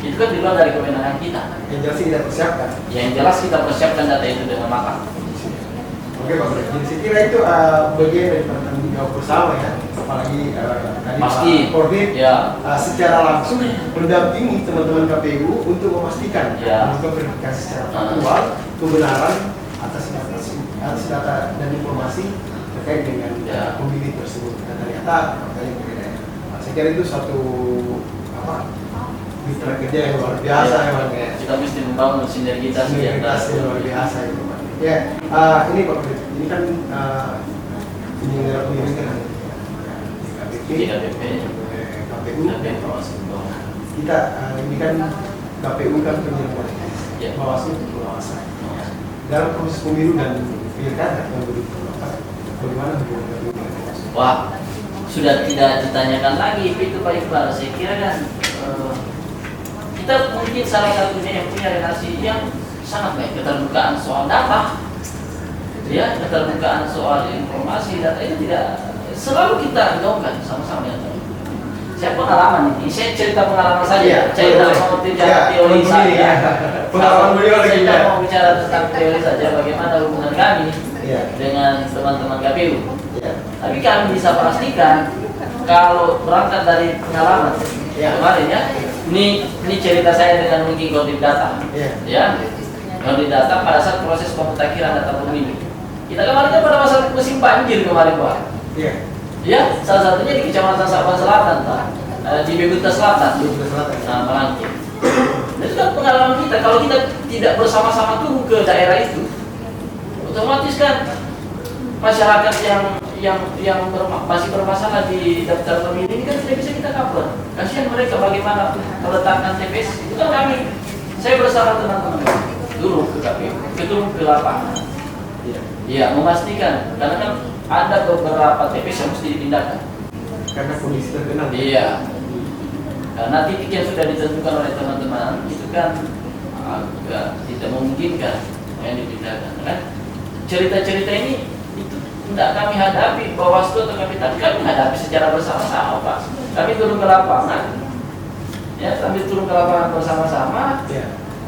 itu kan di luar dari kewenangan kita. Yang jelas sih kita persiapkan. Yang jelas kita persiapkan data itu dengan matang. Oke Pak Bro, jadi saya kira itu bagian dari tanggung jawab bersama ya. Apalagi tadi Pasti. Pak Kodim Ya, secara langsung mendampingi teman-teman KPU untuk memastikan Ya. untuk verifikasi secara faktual kebenaran atas data dan informasi terkait dengan Ya. pemilih tersebut. Dan ternyata faktanya berbeda. Nah, saya kira itu suatu mitra kerja yang luar biasa Ya. memang ya. kita mesti membangun sinergitas di antara Sinergitas yang luar biasa itu Pak. Ya, ini Pak Kodim, ini kan penyelenggara pemilu kan KPP, DKPP, KPU, dan Bawaslu. kita ini kan KPU kan penyelenggara, Ya. Bawaslu pengawasan. Dalam proses pemilu dan pilkada yang bagaimana hubungan KPU dengan Bawaslu? Wah, sudah tidak ditanyakan lagi itu Pak Iqbal. Saya kira kan kita mungkin salah satunya yang punya relasi yang sangat baik. Keterbukaan soal data, ya, keterbukaan soal informasi data itu tidak selalu kita gaungkan sama-sama ya. Saya pengalaman ini, saya cerita pengalaman saya, saya tidak mau bicara teori saja. Pengalaman beliau saya lagi tidak ya. mau bicara tentang teori saja, bagaimana hubungan kami dengan teman-teman KPU. Tapi kami bisa pastikan kalau berangkat dari pengalaman kemarin ya, ini cerita saya dengan mungkin Kodim Data, ya, Kodim Data pada saat proses pemutakhiran data pemilih. Kita kemarin kan pada masa musim banjir kemarin Pak. Ya, salah satunya di Kecamatan Sabang Selatan, Pak. Di Bebuta Selatan. Nah, Merangkin. Nah, itu kan pengalaman kita. Kalau kita tidak bersama-sama turun ke daerah itu, otomatis kan masyarakat yang masih bermasalah di daftar pemilih ini kan tidak bisa kita cover. Kasihan mereka bagaimana meletakkan TPS. Itu kan kami, saya bersama teman-teman turun ke KPU, turun ke lapangan. Iya, memastikan karena kan ada beberapa TPS yang mesti dipindahkan. Karena kondisi terkenal. Iya. Karena titik yang sudah ditentukan oleh teman-teman itu kan agak tidak memungkinkan yang dipindahkan. Kan cerita-cerita ini itu tidak kami hadapi Bawaslu atau kami hadapi secara bersama-sama Pak. Kami turun ke lapangan, ya, kami turun ke lapangan bersama-sama.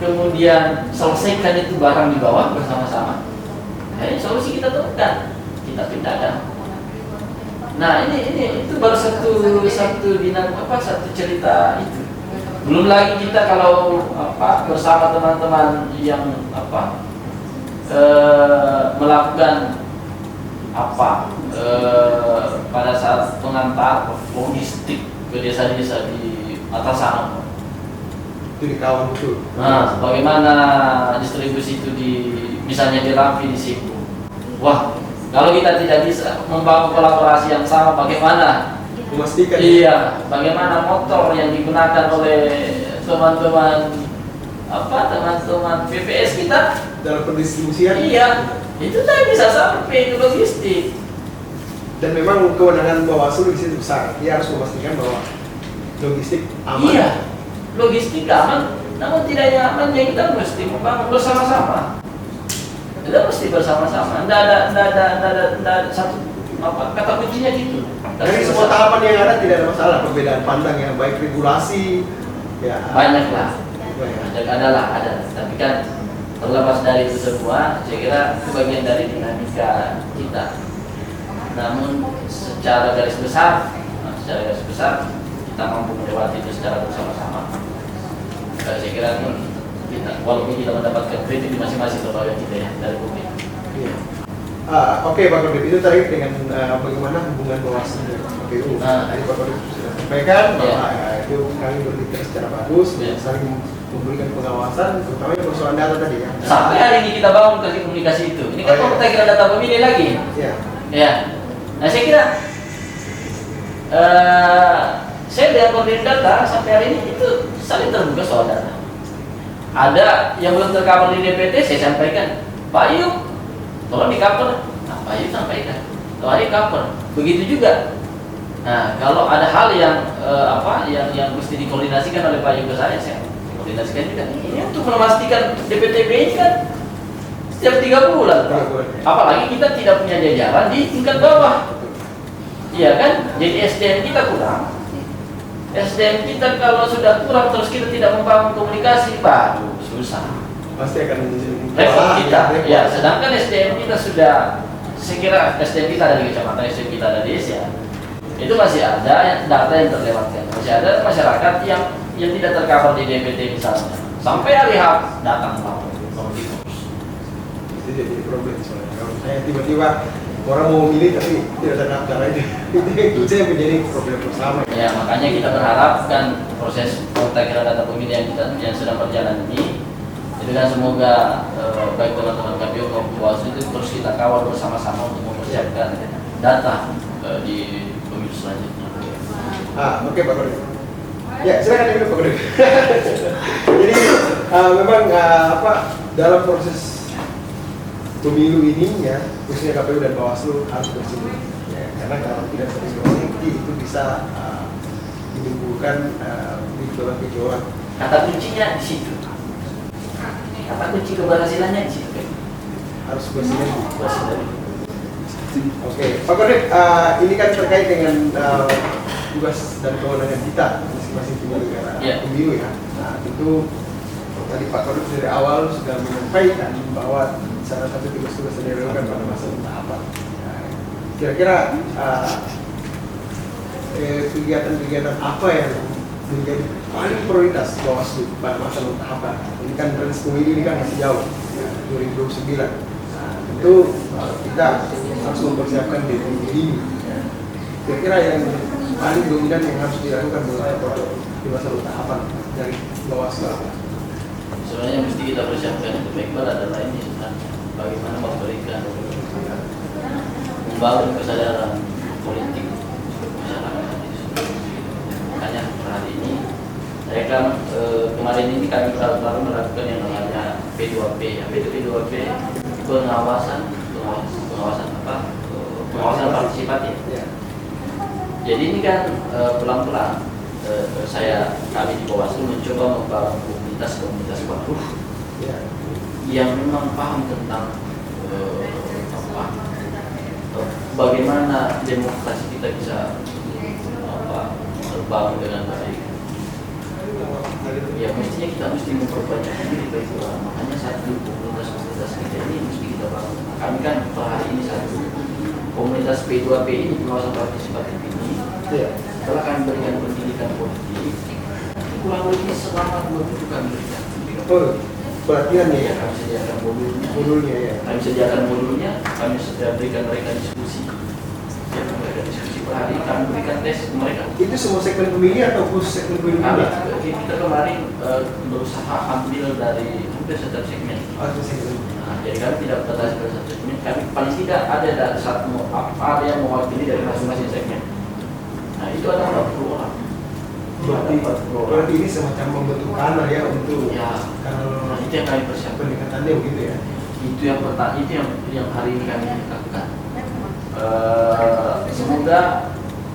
Kemudian selesaikan itu barang di bawah bersama-sama. Nah, ini solusi kita temukan, kita pindahkan. Nah ini itu baru satu satu cerita itu. Belum lagi kita kalau bersama teman-teman yang melakukan pada saat pengantar logistik ke desa-desa di atas sana. Itu dikawal betul. Nah, bagaimana distribusi itu misalnya di Rampi di Sibu. Wah, kalau kita tidak bisa membangun kolaborasi yang sama, bagaimana memastikan? Iya, bagaimana motor yang digunakan oleh teman-teman PPS kita dalam pendistribusian? Iya, itu saya bisa sampai ke logistik. Dan memang kewenangan Bawaslu di situ besar. Dia harus memastikan bahwa logistik aman. Iya, logistik aman. Namun tidak nyaman ya kita mesti membangun bersama-sama. Kita mesti bersama-sama. Tidak ada satu kata kuncinya gitu. Dari semua tahapan yang ada tidak ada masalah, perbedaan pandang yang baik regulasi ya banyak lah. Ada. Tapi kan terlepas dari itu semua, saya kira itu bagian dari dinamika kita. Namun secara garis besar kita mampu melewati itu secara bersama-sama. Saya kira kita, walaupun kita mendapatkan kritik di masing-masing lembaga kita ya dari publik. Oke Pak Kodim, itu tadi dengan bagaimana hubungan Bawaslu dengan KPU. Tadi Pak Kodim sudah sampaikan bahwa itu kami berpikir secara bagus, saling memberikan pengawasan, terutama yang persoalan data tadi ya. Sampai hari ini kita bangun komunikasi itu. Ini kan kita kira data pemilih lagi. Ya. Nah saya kira saya dengan Kodim Data sampai hari ini itu saling terbuka soal data. Ada yang belum tercover di DPT, saya sampaikan, Pak Yuk, tolong di cover. Nah, Pak Yuk sampaikan, tolong di cover. Begitu juga. Nah, kalau ada hal yang yang mesti dikoordinasikan oleh Pak Yuk ke saya koordinasikan juga. Ini untuk memastikan DPTB ini kan setiap 3 bulan. Apalagi kita tidak punya jajaran di tingkat bawah. Iya kan? Jadi SDM kita kurang. SDM kita kalau sudah kurang terus kita tidak membangun komunikasi, baru susah. Pasti akan repot kita. Ya, sedangkan SDM kita sudah, saya kira SDM kita ada di kecamatan, SDM kita ada di desa. Itu masih ada data yang terlewatkan. Masih ada masyarakat yang tidak tercover di DPT misalnya. Sampai hari H datang lapor. Itu jadi problem soalnya. Kalau saya tiba-tiba orang mau memilih tapi tidak terdaftar aja, itu saya menjadi problem bersama. Ya, makanya kita berharap kan proses pemutakhiran data pemilih yang sedang berjalan ini, itu kan semoga baik teman-teman KPU maupun Bawaslu itu terus kita kawal bersama-sama untuk mempersiapkan data di pemilu selanjutnya. Oke Pak Kodim. Ya, silakan dulu Pak Kodim. Jadi memang dalam proses pemilu ini ya, khususnya KPU dan Bawaslu harus bersih ya, karena kalau tidak bersih itu bisa menimbulkan gejolak-gejolak. Kata kuncinya di situ. kata kunci keberhasilannya di situ. Harus bersinergi. Bersinergi. Oke, Pak Kodik, ini kan terkait dengan tugas dan kewenangan kita masing-masing penyelenggara pemilu ya. Nah, itu tadi Pak Kodik dari awal sudah menyampaikan bahwa salah satu tugas-tugas yang dilakukan pada masa tahapan. Nah, kira-kira kegiatan-kegiatan apa yang menjadi paling prioritas Bawaslu pada masa tahapan? Ini kan proses pemilu ini kan masih jauh, ya, 2029. Nah, tentu kita harus mempersiapkan diri ini. Ya. Kira-kira yang paling dominan yang harus dilakukan di masa tahapan dari Bawaslu apa? Sebenarnya mesti kita persiapkan untuk Iqbal adalah ini kan, bagaimana memberikan membangun kesadaran politik masyarakat itu sendiri. Makanya hari ini saya kan kemarin ini kami baru melakukan yang namanya P2P ya. P2P pengawasan partisipatif. Jadi ini kan pelan-pelan kami di Bawaslu mencoba membangun komunitas baru yang memang paham tentang bagaimana demokrasi kita bisa terbangun dengan baik. Ya mestinya kita mesti memperbanyak diri berkurang. Makanya satu komunitas kita ini mesti kita bangun. Kami kan per hari ini satu komunitas P2P ini, pengawasan partisipatif ini setelah kami berikan pendidikan politik kurang lebih selama 2 minggu kami berikan. Pelatihannya ya, kami sediakan modulnya ya. Kami sediakan modulnya, kami sudah berikan mereka diskusi. Mereka diskusi per hari, kami berikan tes ke mereka. Itu semua segmen pemilih atau khusus segmen pemilih? Kita kemarin berusaha ambil dari hampir setiap segmen. Nah, jadi kami tidak batasi pada satu segmen. Kami paling tidak ada satu yang mewakili dari masing-masing segmen. Nah itu ada 40 orang. Berarti ini semacam membentuk tanah ya untuk kalau itu yang kami persiapkan pendekatannya begitu ya. Itu yang pertama, itu yang hari ini kami lakukan. Semoga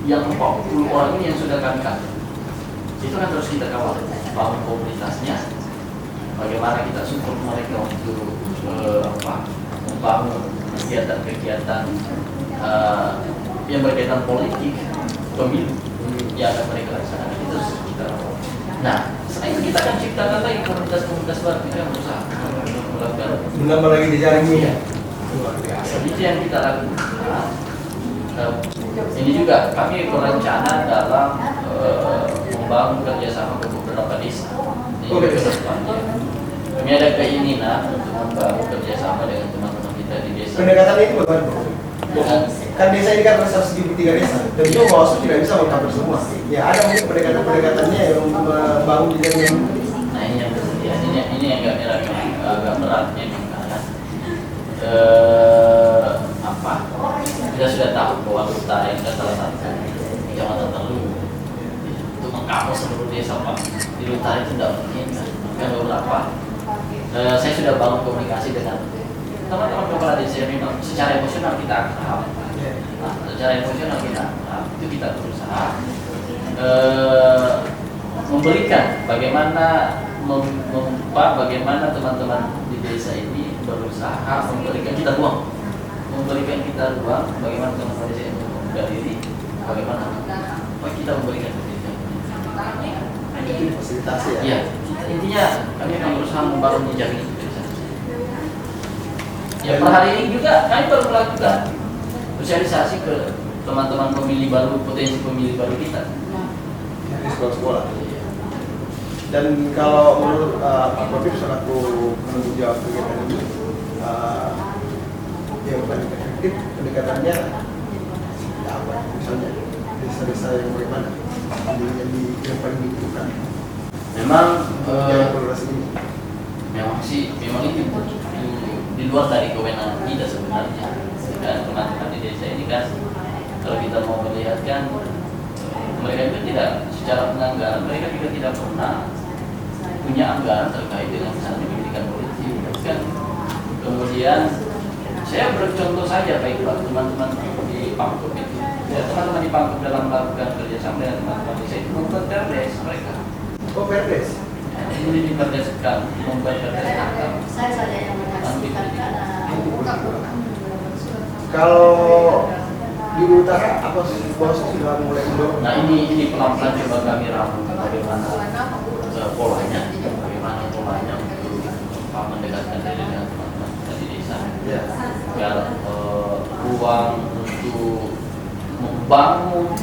yang 40 orang ini yang sudah kami kasih itu kan terus kita kawal, bangun komunitasnya, bagaimana kita support mereka untuk membangun kegiatan-kegiatan yang berkaitan politik pemilu yang akan mereka laksanakan itu kita. Nah, selain itu kita akan ciptakan lagi komunitas baru, kita berusaha melakukan menambah lagi di jaringnya. Itu yang kita lakukan. Ini juga kami berencana dalam membangun kerjasama ke beberapa desa. Kami ada keinginan untuk membangun kerjasama dengan teman-teman kita di desa. Pendekatannya itu bagaimana? Kan desa ini kan 173 desa. Tentu Bawaslu tidak bisa mengcover semua. Ya ada mungkin pendekatannya yang membangun di jaringan. Nah ini yang ini yang agak beratnya kita sudah tahu bahwa Utara ini adalah salah satu kecamatan terluar untuk mengcover seluruh desa Pak. Di Utara itu tidak mungkin kan beberapa. Saya sudah bangun komunikasi dengan teman-teman kepala desa memang secara emosional kita akrab. Nah, secara emosional kita akrab, itu kita berusaha memberikan bagaimana teman-teman di desa ini berusaha memberikan kita ruang bagaimana teman-teman desa ini menghadiri bagaimana kita memberikan pendidikan. Itu fasilitasi ya. Ya, intinya kami akan berusaha membangun jejak ini. Ya per hari ini juga kami baru melakukan sosialisasi ke teman-teman pemilih baru, potensi pemilih baru kita di sekolah-sekolah. Dan kalau menurut Pak Kodir selaku penanggung jawab kegiatan ini, yang paling efektif pendekatannya apa? Misalnya desa-desa yang bagaimana yang paling dibutuhkan? Memang memang itu di luar dari kewenangan kita sebenarnya. Dan teman-teman di desa ini kan kalau kita mau melihatkan mereka itu tidak secara penganggaran, mereka juga tidak pernah punya anggaran terkait dengan misalnya pendidikan politik kan. Kemudian saya bercontoh saja baik teman-teman di Pangkep itu ya, teman-teman di Pangkep dalam melakukan kerjasama dengan teman-teman desa itu membuat perdes mereka. Perdes? Kemudian diperdeskan, membuat perdes Kalau di utara apa sih bos sudah mulai mendorong? Nah ini pelan-pelan coba kami ramu bagaimana polanya untuk mendekatkan diri dengan teman-teman kita di desa. Ya. Agar ruang untuk membangun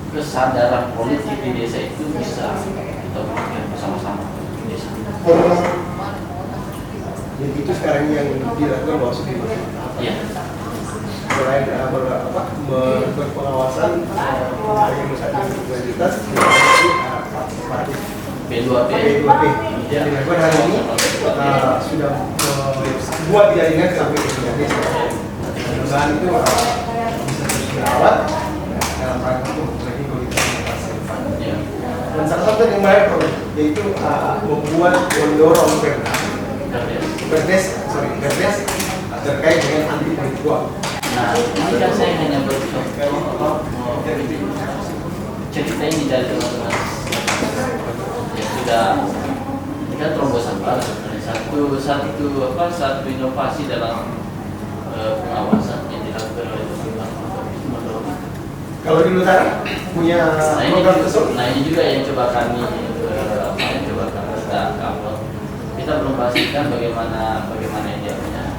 kesadaran politik di desa itu bisa kita berikan bersama-sama di desa. Jadi itu sekarang yang dilakukan bos di Iya. selain berpengawasan hari misalnya berkualitas partisipatif B2P. P2P yang dilakukan hari ini sudah membuat jaringan sampai ke desa. Mudah-mudahan itu bisa terus dirawat dalam rangka untuk kualitas demokrasi. Ya. Dan salah satu yang menarik yaitu membuat mendorong perdes terkait dengan anti politik uang. Nah, ini kan saya hanya cerita ini dari teman-teman yang sudah ini kan terobosan baru sebenarnya satu inovasi dalam pengawasan yang dilakukan oleh teman-teman itu mendorong. Kalau di utara punya program tersebut. Nah ini juga yang coba kami kita belum pastikan bagaimana idealnya.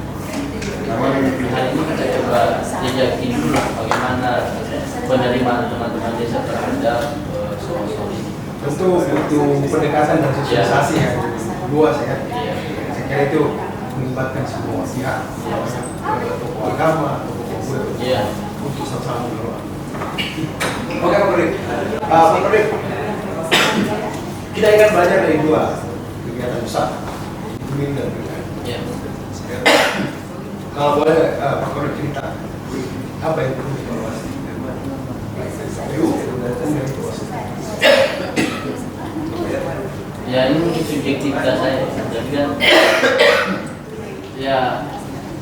Namun hari ini kita coba jejaki dulu bagaimana penerimaan teman-teman desa terhadap soal ini. Tentu butuh pendekatan dan sosialisasi yang luas ya. Saya kira itu melibatkan semua pihak, tokoh agama, tokoh untuk sama-sama mendorong. Oke Pak Kodim, Pak Kodim, kita ingin belajar dari dua kegiatan besar, Bumi dan Bumi. Kalau boleh Pak Kodim cerita apa yang perlu dievaluasi? Ya ini mungkin subjektivitas saya. Jadi kan, ya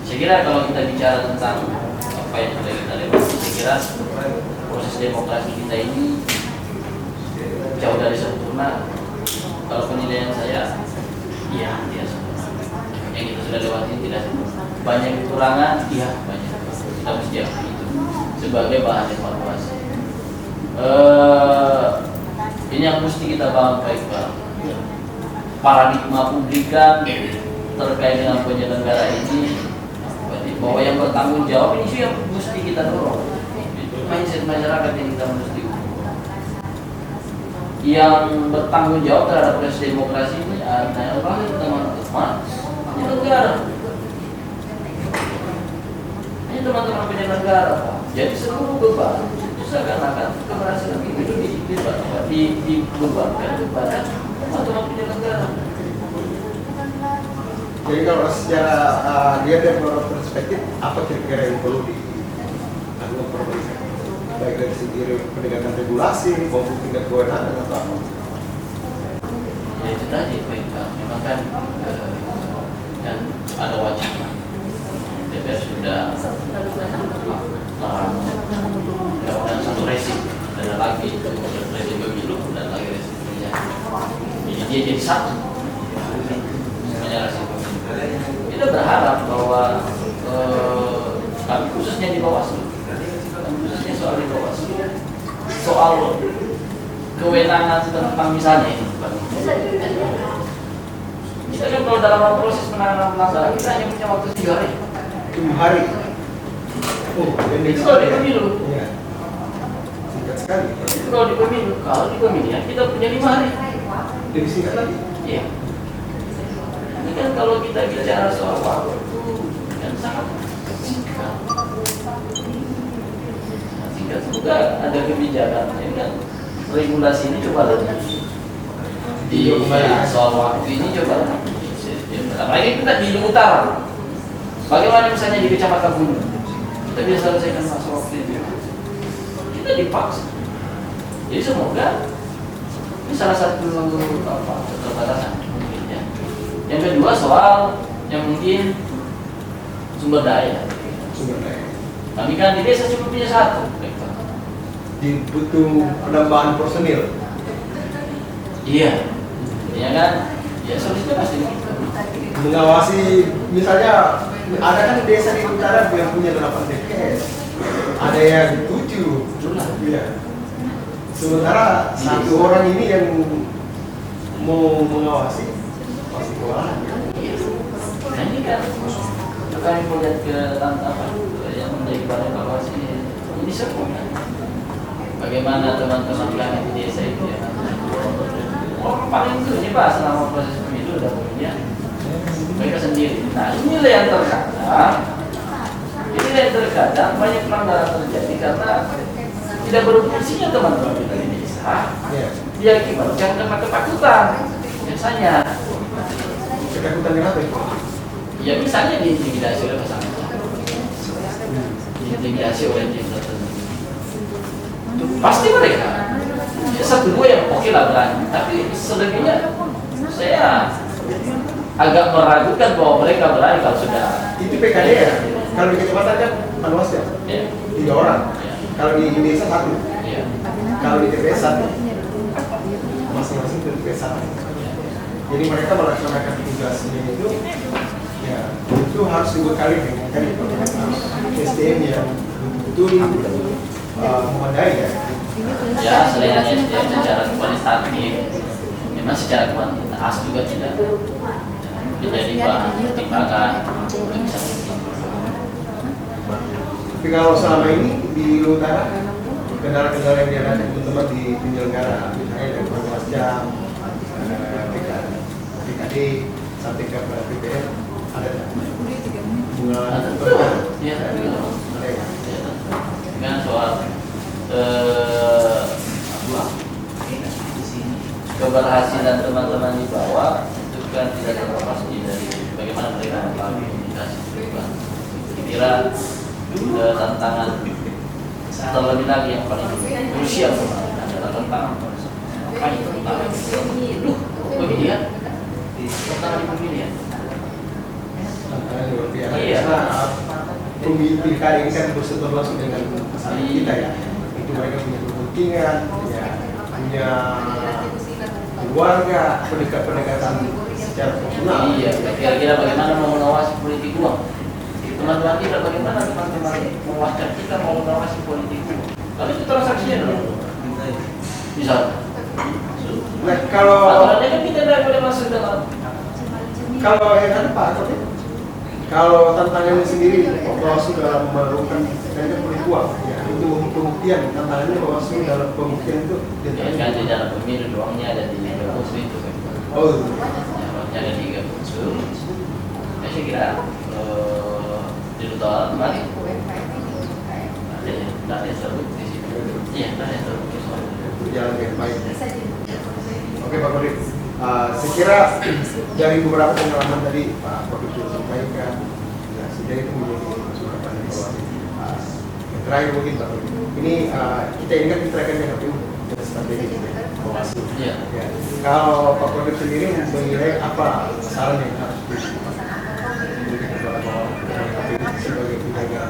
saya kira kalau kita bicara tentang apa yang sudah kita lewati, saya kira proses demokrasi kita ini jauh dari sempurna. Kalau penilaian saya, iya tidak sempurna. Yang kita sudah lewati tidak sempurna. Banyak kekurangan, iya banyak. Kita mesti akui itu sebagai bahan evaluasi. Ini yang mesti kita bangun baik-baik. Paradigma publikan terkait dengan penyelenggara ini, bahwa yang bertanggung jawab ini sih yang mesti kita dorong. Mindset masyarakat yang kita mesti ubah. Yang bertanggung jawab terhadap proses demokrasi ini adalah teman-teman penyelenggara. Ini teman-teman penyelenggara, Pak. Jadi seluruh beban itu seakan-akan keberhasilan itu dibebankan kepada teman-teman penyelenggara. Jadi kalau secara dia dari beberapa perspektif, apa kira-kira yang perlu dilakukan perbaikan? Baik dari segi penegakan regulasi, maupun tingkat kewenangan atau apa? Ya itu tadi, baik Pak. Memang kan ada wacana DPR sudah dan satu rezim, ada lagi itu rezim pemilu dan lagi rezim pemilihan. Jadi dia jadi satu. Semuanya rezim pemilu. Kita berharap bahwa kami khususnya di Bawaslu, soal di Bawaslu, soal kewenangan tentang misalnya ini, kita kan kalau dalam proses penanganan pelanggaran kita hanya punya waktu 3 hari. 7 hari. Oh, itu kalau di pemilu. Iya. Singkat sekali. Itu kalau di pemilihan kita punya 5 hari. Lebih singkat lagi. Iya. Ini kan kalau kita bicara soal waktu kan sangat singkat. Semoga ada kebijakan. Ini kan regulasi ini coba di soal waktu ini coba. Apalagi kita di utara. Bagaimana misalnya di Kecamatan Gunung, kita bisa selesaikan masalah waktu itu. Kita dipaksa. Jadi semoga ini salah satu keterbatasan mungkin ya. Yang kedua soal yang mungkin sumber daya. Kami kan di desa cuma punya 1. Butuh penambahan personil. Iya. Ya kan? Ya solusinya pasti begitu. Mengawasi misalnya ada kan desa di utara yang punya 8 TPS, ada yang 7. Iya. Sementara satu orang ini yang mau mengawasi pasti kewalahan. Nah ini kan kami melihat ke tantangan yang menjadi bahan evaluasi ini semua. Bagaimana teman-teman kami di desa itu ya? Oh, paling itu ini Pak selama proses pemilu dan pemilihan mereka sendiri. Nah inilah yang terkadang banyak pelanggaran terjadi karena tidak berfungsinya teman-teman kita di desa. Diakibatkan karena ketakutan biasanya. Ketakutan kenapa itu? Ya misalnya diintimidasi oleh pasangan, diintimidasi oleh tim tertentu. Pasti mereka ya, satu dua yang oke lah berani, tapi selebihnya saya agak meragukan bahwa mereka berani kalau sudah. Itu PKD ya? Kalau di kecamatan kan panwasnya Ya. 3 orang. Ya. Kalau di desa 1. Ya. Kalau di TPS 1. Masing-masing di TPS 1. Jadi mereka melaksanakan tugasnya itu, ya itu harus dibekali dengan SDM yang betul-betul memadai ya. Ya, selain SDM secara kualitatif, memang secara kuantitas juga tidak menjadi bahan pertimbangan untuk bisa. Tapi kalau selama ini di utara kendala-kendala yang dihadapi teman-teman di penyelenggara misalnya dari Panwasjam, PKD sampai ke PPR ada bunga Ya, ada ya. dengan soal keberhasilan teman-teman di bawah itu kan tidak terlepas dari bagaimana mereka melakukan komunikasi. Kira tantangan terlebih lagi yang paling krusial adalah tantangan apa itu tantangan pemilihan, tantangan di pemilihan. Tantangan luar biasa. Iya. Pemilih pilkada ini kan bersentuhan langsung dengan masyarakat kita ya. Itu mereka punya kepentingan, punya keluarga, pendekatan secara personal. Iya, kira-kira bagaimana mau mengawasi politik uang? Teman-teman kita bagaimana teman-teman mewakilkan kita mau mengawasi politik uang? Kalau itu transaksinya dulu. Bisa. Nah kalau Aturannya kan kita tidak boleh masuk dalam. kalau yang ada Pak Akot, kalau tantangannya sendiri bahwa sudah melakukan kaitan politik uang, ya itu pembuktian tantangannya bahwa sudah dalam pembuktian itu. Ya kan di dalam pemilu doangnya ada di unsur itu kan. Oh. Ya, ada 3 unsur. Ya, saya kira di total kemarin ada yang terbukti di situ. Iya, ada yang terbukti soal itu. Jalan dengan baik. Oke Pak Kodir, saya kira dari beberapa pengalaman tadi Pak Kodir sudah sampaikan, ya sejauh itu menjadi masukan pada evaluasi. Yang terakhir mungkin Pak Kodir, ini kita ingat diterapkan dengan KPU dan strategi evaluasi. Iya. Ya. Kalau Pak Kodir sendiri menilai apa saran yang harus diberikan kepada KPU sebagai penjaga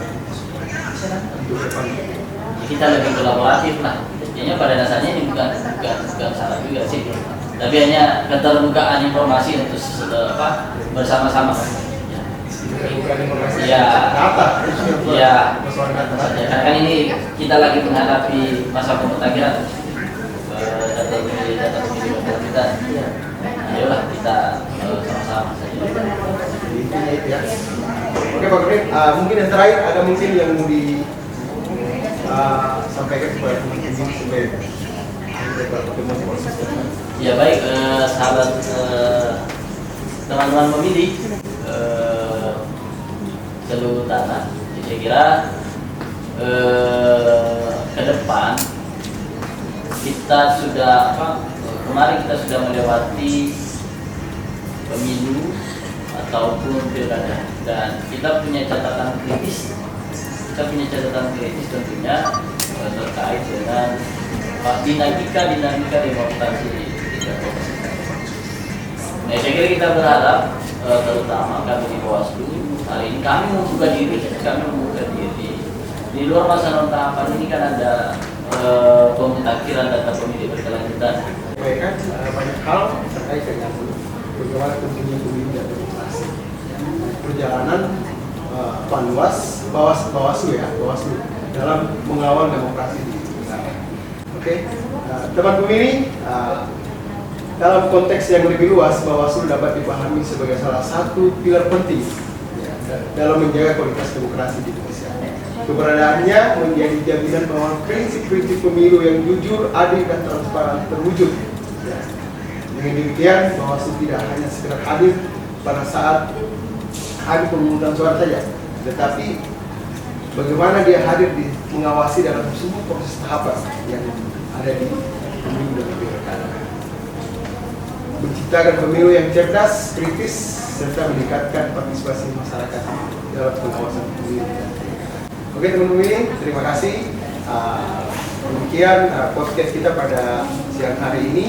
hidup depan? Kita lebih kolaboratif lah. Kayaknya pada dasarnya ini bukan salah juga sih. Tapi hanya keterbukaan informasi untuk bersama-sama. Ya, ya, karena kan ini kita lagi menghadapi masa pemutakhiran data pemilih kita. Ayolah kita sama-sama saja. Oke Pak Kodir, mungkin yang terakhir ada mungkin yang mau sampaikan kepada teman-teman supaya ya baik sahabat teman-teman pemilih seluruh tanah. Saya kira ke depan kita sudah kemarin kita sudah melewati pemilu ataupun pilkada dan kita punya catatan kritis. Kita punya catatan kritis tentunya terkait dengan dinamika demokrasi di Nah, saya kira kita berharap terutama kami di Bawaslu hari ini kami membuka diri di luar masa non tahapan ini kan ada pemutakhiran data pemilih berkelanjutan. Sampaikan banyak hal terkait dengan bagaimana tentunya pemilu dan demokrasi. Perjalanan luas Bawaslu dalam mengawal demokrasi di sana. Oke, teman pemilih, dalam konteks yang lebih luas, Bawaslu dapat dipahami sebagai salah satu pilar penting ya, dalam menjaga kualitas demokrasi di Indonesia. Keberadaannya menjadi jaminan bahwa prinsip-prinsip pemilu yang jujur, adil, dan transparan terwujud. Ya. Dengan demikian, Bawaslu tidak hanya sekedar hadir pada saat hari pemungutan suara saja, tetapi bagaimana dia hadir mengawasi dalam semua proses tahapan yang ada di pemilu dan pilkada. Menciptakan pemilu yang cerdas, kritis, serta meningkatkan partisipasi masyarakat dalam pengawasan pemilu. Oke teman-teman, terima kasih. Demikian podcast kita pada siang hari ini.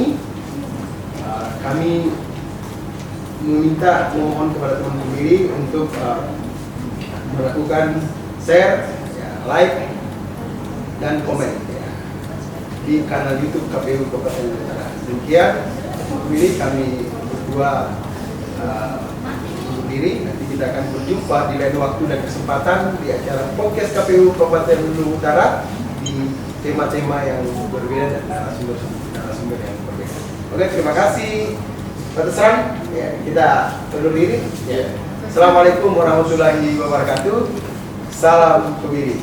Kami mohon kepada teman pemilih untuk melakukan share, like, dan komen di kanal YouTube KPU Kabupaten Utara. Demikian pemilih, kami berdua undur diri. Nanti kita akan berjumpa di lain waktu dan kesempatan di acara podcast KPU Kabupaten Utara di tema-tema yang berbeda dan narasumber yang berbeda. Oke, terima kasih. Terserang, ya, kita undur diri. Ya. Assalamualaikum warahmatullahi wabarakatuh. Salam pemilih.